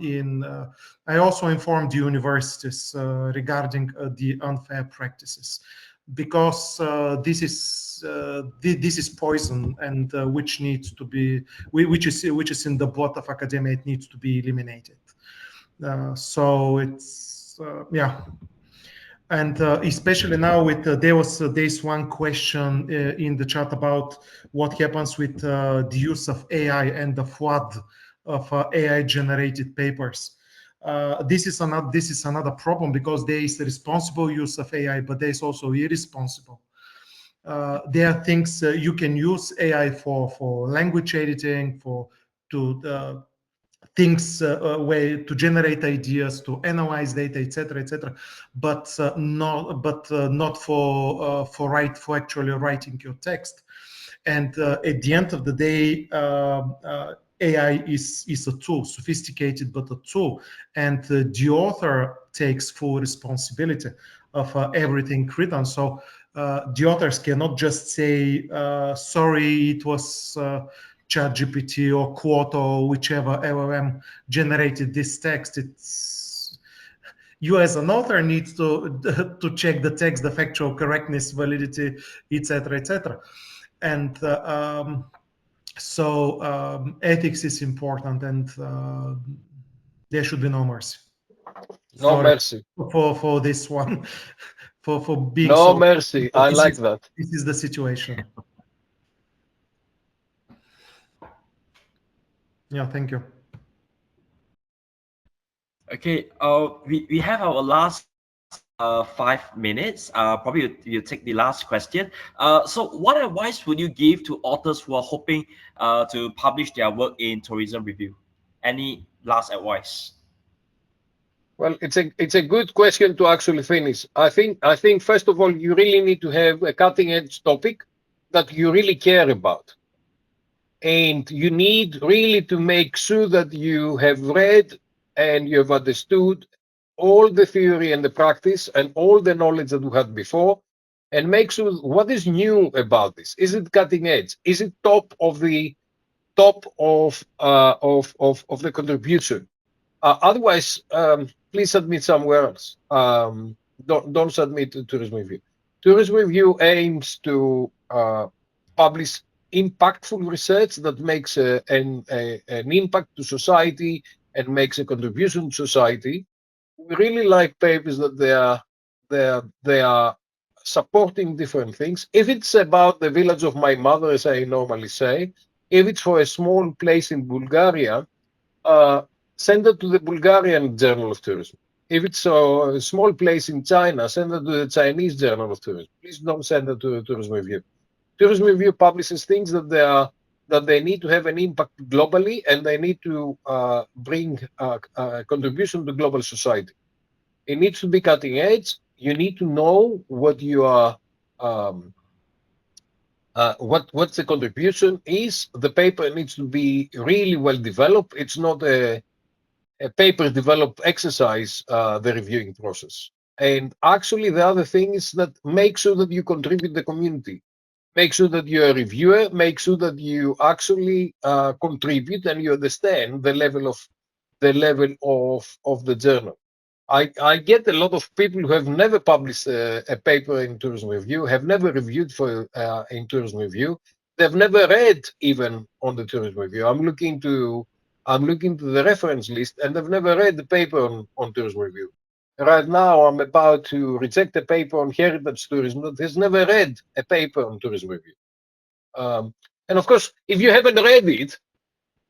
I also informed the universities regarding the unfair practices, because this is poison, and which needs to be, which is in the blood of academia. It needs to be eliminated. So it's yeah, and especially now with there's one question in the chat about what happens with the use of AI and the flood of AI generated papers. This is another problem, because there is the responsible use of AI, but there is also irresponsible. There are things you can use AI for language editing, to things way to generate ideas, to analyze data, etc., but not for actually writing your text. And at the end of the day, AI is a tool, sophisticated but a tool, and the author takes full responsibility of everything written. So the authors cannot just say, sorry, it was ChatGPT or Quote or whichever LLM generated this text. It's you as an author needs to check the text, the factual correctness, validity, etc. And so ethics is important, and there should be no mercy. No Sorry mercy. for this one, for being No so mercy. I like that. This is the situation. Yeah, thank you. Okay, we have our last 5 minutes. Probably we'll take the last question. So what advice would you give to authors who are hoping to publish their work in Tourism Review? Any last advice? Well, it's a good question to actually finish. I think first of all, you really need to have a cutting edge topic that you really care about. And you need really to make sure that you have read and you have understood all the theory and the practice and all the knowledge that you had before, and make sure what is new about this. Is it cutting edge? Is it top of the contribution? Otherwise, please submit somewhere else. Don't submit to Tourism Review. Tourism Review aims to publish impactful research that makes an impact to society and makes a contribution to society. We really like papers that they are supporting different things. If it's about the village of my mother, as I normally say, if it's for a small place in Bulgaria, send it to the Bulgarian Journal of Tourism. If it's a small place in China, send it to the Chinese Journal of Tourism. Please don't send it to the Tourism Review. Tourism Review publishes things that they need to have an impact globally, and they need to bring a contribution to global society. It needs to be cutting edge. You need to know what you are, what the contribution is. The paper needs to be really well developed. It's not a paper developed exercise, the reviewing process. And actually, the other thing is that make sure that you contribute the community. Make sure that you're a reviewer. Make sure that you actually contribute and you understand the level of the journal. I get a lot of people who have never published a paper in Tourism Review, have never reviewed in Tourism Review. They've never read even on the Tourism Review. I'm looking to the reference list, and they've never read the paper on Tourism Review. Right now, I'm about to reject a paper on heritage tourism that has never read a paper on Tourism Review. And of course, if you haven't read it,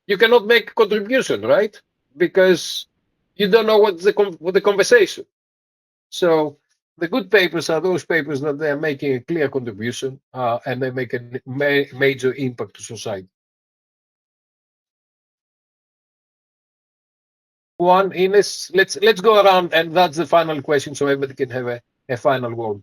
you cannot make a contribution, right? Because you don't know what the conversation. So the good papers are those papers that they are making a clear contribution and they make a major impact to society. One, Ines, let's go around, and that's the final question, so everybody can have a final word.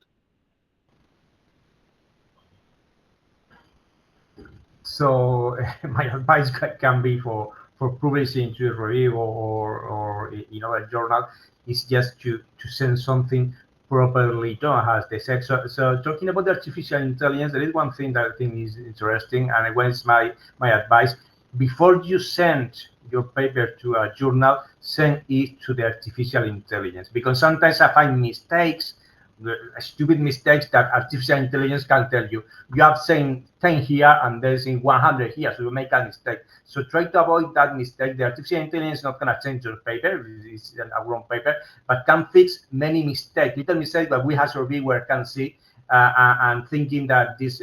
So my advice can be for publishing to a review or in a journal is just to send something properly done, as they said. So talking about artificial intelligence, there is one thing that I think is interesting, and it was my advice. Before you send your paper to a journal, send it to the artificial intelligence, because sometimes I find mistakes, stupid mistakes that artificial intelligence can tell you. You have saying 10 here and there's in 100 here, so you make a mistake. So try to avoid that mistake. The artificial intelligence is not going to change your paper, it's a wrong paper, but can fix many mistakes, little mistakes that we as a reviewer can see, and thinking that this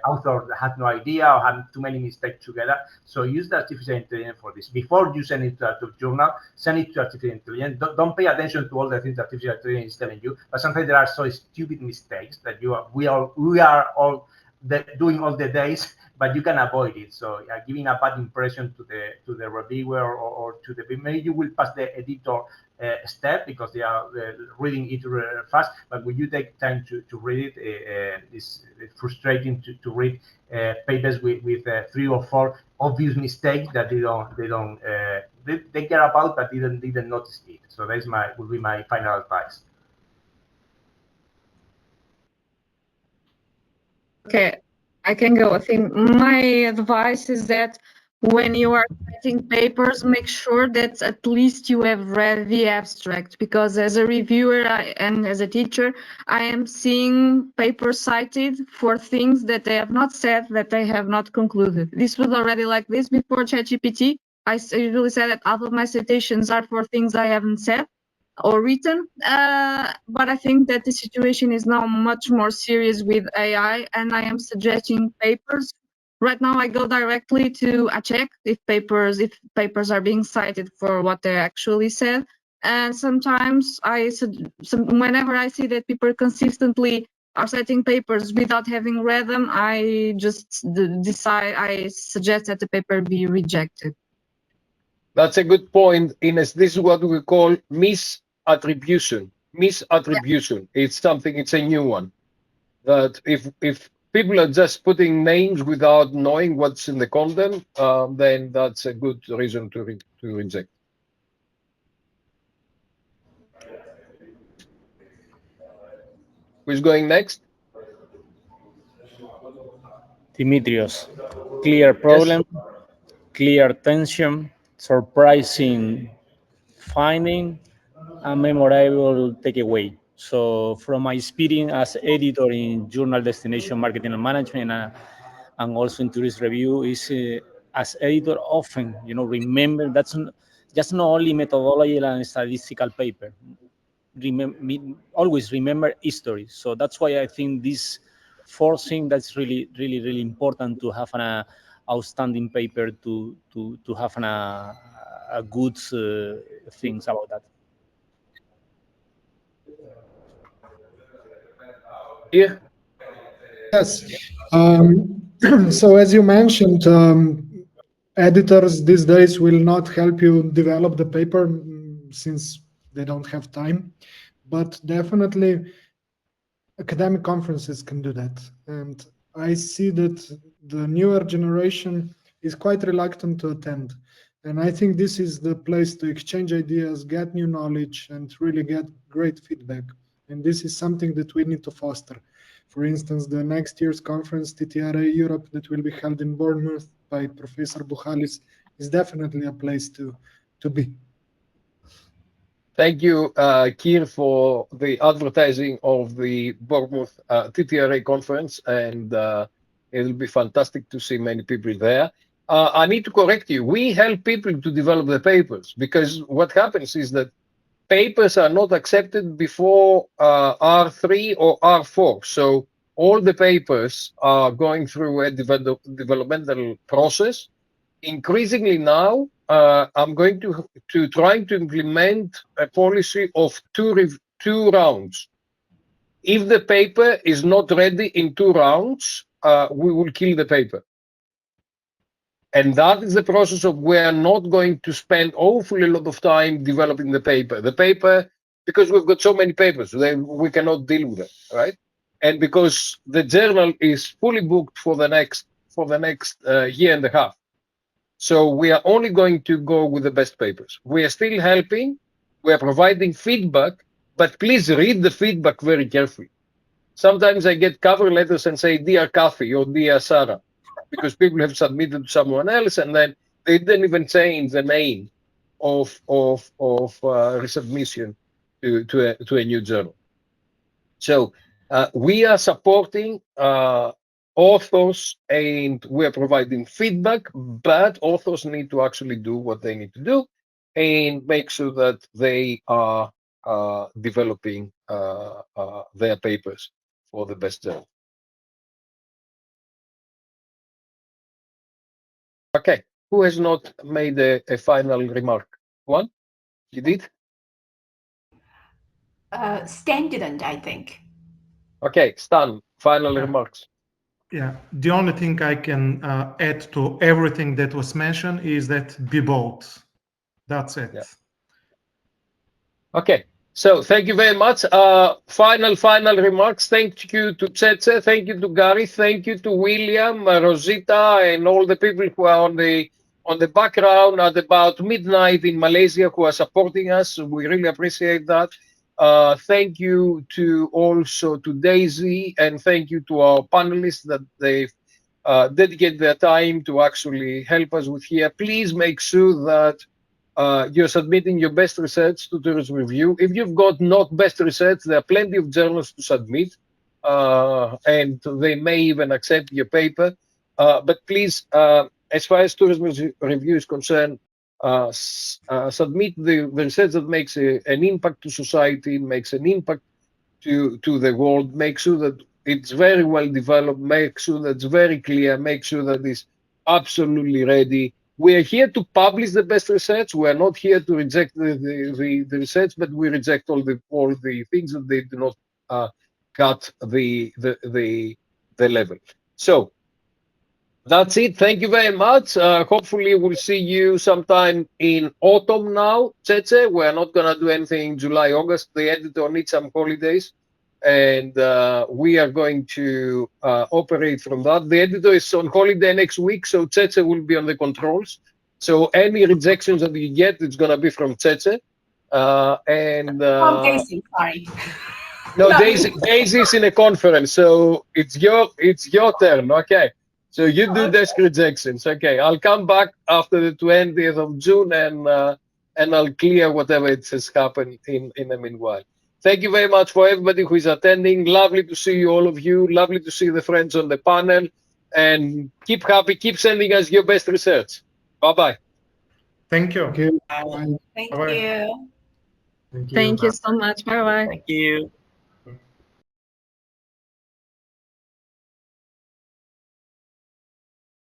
author had no idea or had too many mistakes together. So use the artificial intelligence for this. Before you send it to a journal, send it to artificial intelligence. Don't pay attention to all the things artificial intelligence is telling you, but sometimes there are so stupid mistakes that we are all doing all the days, but you can avoid it. So giving a bad impression to the reviewer or to the, maybe you will pass the editor step because they are reading it fast, but when you take time to read it, it's frustrating to read papers with 3 or 4 obvious mistakes that they care about but didn't notice it. So that's would be my final advice. Okay, I can go. I think my advice is that when you are writing papers, make sure that at least you have read the abstract, because as a reviewer and as a teacher, I am seeing papers cited for things that they have not said, that they have not concluded. This was already like this before ChatGPT. I usually say that half of my citations are for things I haven't said or written, but I think that the situation is now much more serious with AI, and I am suggesting papers. Right now, I go directly to check if papers are being cited for what they actually said, and sometimes whenever I see that people consistently are citing papers without having read them, I just suggest that the paper be rejected. That's a good point, Ines. This is what we call misattribution. Misattribution. It's a new one. That if people are just putting names without knowing what's in the content, then that's a good reason to reject. Who's going next? Dimitrios, clear problem, yes. Clear tension, surprising finding, a memorable takeaway. So from my experience as editor in Journal Destination Marketing and Management and also in Tourist Review is as editor often, remember that's just not only methodology and statistical paper. Always remember history. So that's why I think this forcing that's really, really, really important to have an outstanding paper to have a good things about that. Yeah. Yes. So as you mentioned, editors these days will not help you develop the paper since they don't have time, but definitely academic conferences can do that. And I see that the newer generation is quite reluctant to attend. And I think this is the place to exchange ideas, get new knowledge, and really get great feedback. And this is something that we need to foster. For instance, the next year's conference, TTRA Europe, that will be held in Bournemouth by Professor Buchalis, is definitely a place to be. Thank you, Keir, for the advertising of the Bournemouth TTRA conference, and it'll be fantastic to see many people there. I need to correct you. We help people to develop the papers, because what happens is that papers are not accepted before R3 or R4. So all the papers are going through a developmental process. Increasingly now, I'm going to try to implement a policy of two rounds. If the paper is not ready in 2 rounds, we will kill the paper. And that is the process of we are not going to spend awfully a lot of time developing the paper. The paper, because we've got so many papers, then we cannot deal with it, right? And because the journal is fully booked for the next year and a half. So we are only going to go with the best papers. We are still helping, we are providing feedback, but please read the feedback very carefully. Sometimes I get cover letters and say, Dear Kathy or Dear Sarah, because people have submitted to someone else and then they didn't even change the name of resubmission to a new journal. So we are supporting authors and we're providing feedback, but authors need to actually do what they need to do and make sure that they are developing their papers for the best journal. Okay, who has not made a final remark? One? You did? Stan didn't, I think. Okay, Stan, final remarks. Yeah, the only thing I can add to everything that was mentioned is that be bold. That's it. Yeah. Okay, so thank you very much. Final remarks. Thank you to Tsetse, thank you to Gary, thank you to William, Rosita, and all the people who are on the background at about midnight in Malaysia who are supporting us. We really appreciate that. Thank you to also to Daisy, and thank you to our panelists that they've dedicated their time to actually help us with here. Please make sure that you're submitting your best research to Tourism Review. If you've got not best research, there are plenty of journals to submit, and they may even accept your paper. But please, as far as Tourism Review is concerned, submit the research that makes an impact to society, makes an impact to the world, make sure that it's very well developed, make sure that it's very clear, make sure that it's absolutely ready. We are here to publish the best research. We are not here to reject the research, but we reject all the things that they do not cut the level. So that's it. Thank you very much. Hopefully we'll see you sometime in autumn now. Tsetse, we're not gonna do anything in July, August. The editor needs some holidays, and we are going to operate from that. The editor is on holiday next week, so Tsetse will be on the controls. So any rejections that you get, it's gonna be from Tsetse. And From Daisy, sorry. No, Daisy's in a conference, so it's your turn. Okay. So you do desk rejections. Okay, I'll come back after the 20th of June and I'll clear whatever it has happened in the meanwhile. Thank you very much for everybody who is attending. Lovely to see you, all of you. Lovely to see the friends on the panel. And keep happy. Keep sending us your best research. Bye-bye. Thank you. Okay. Thank Bye-bye. you. Thank you so much. Bye-bye. Thank you.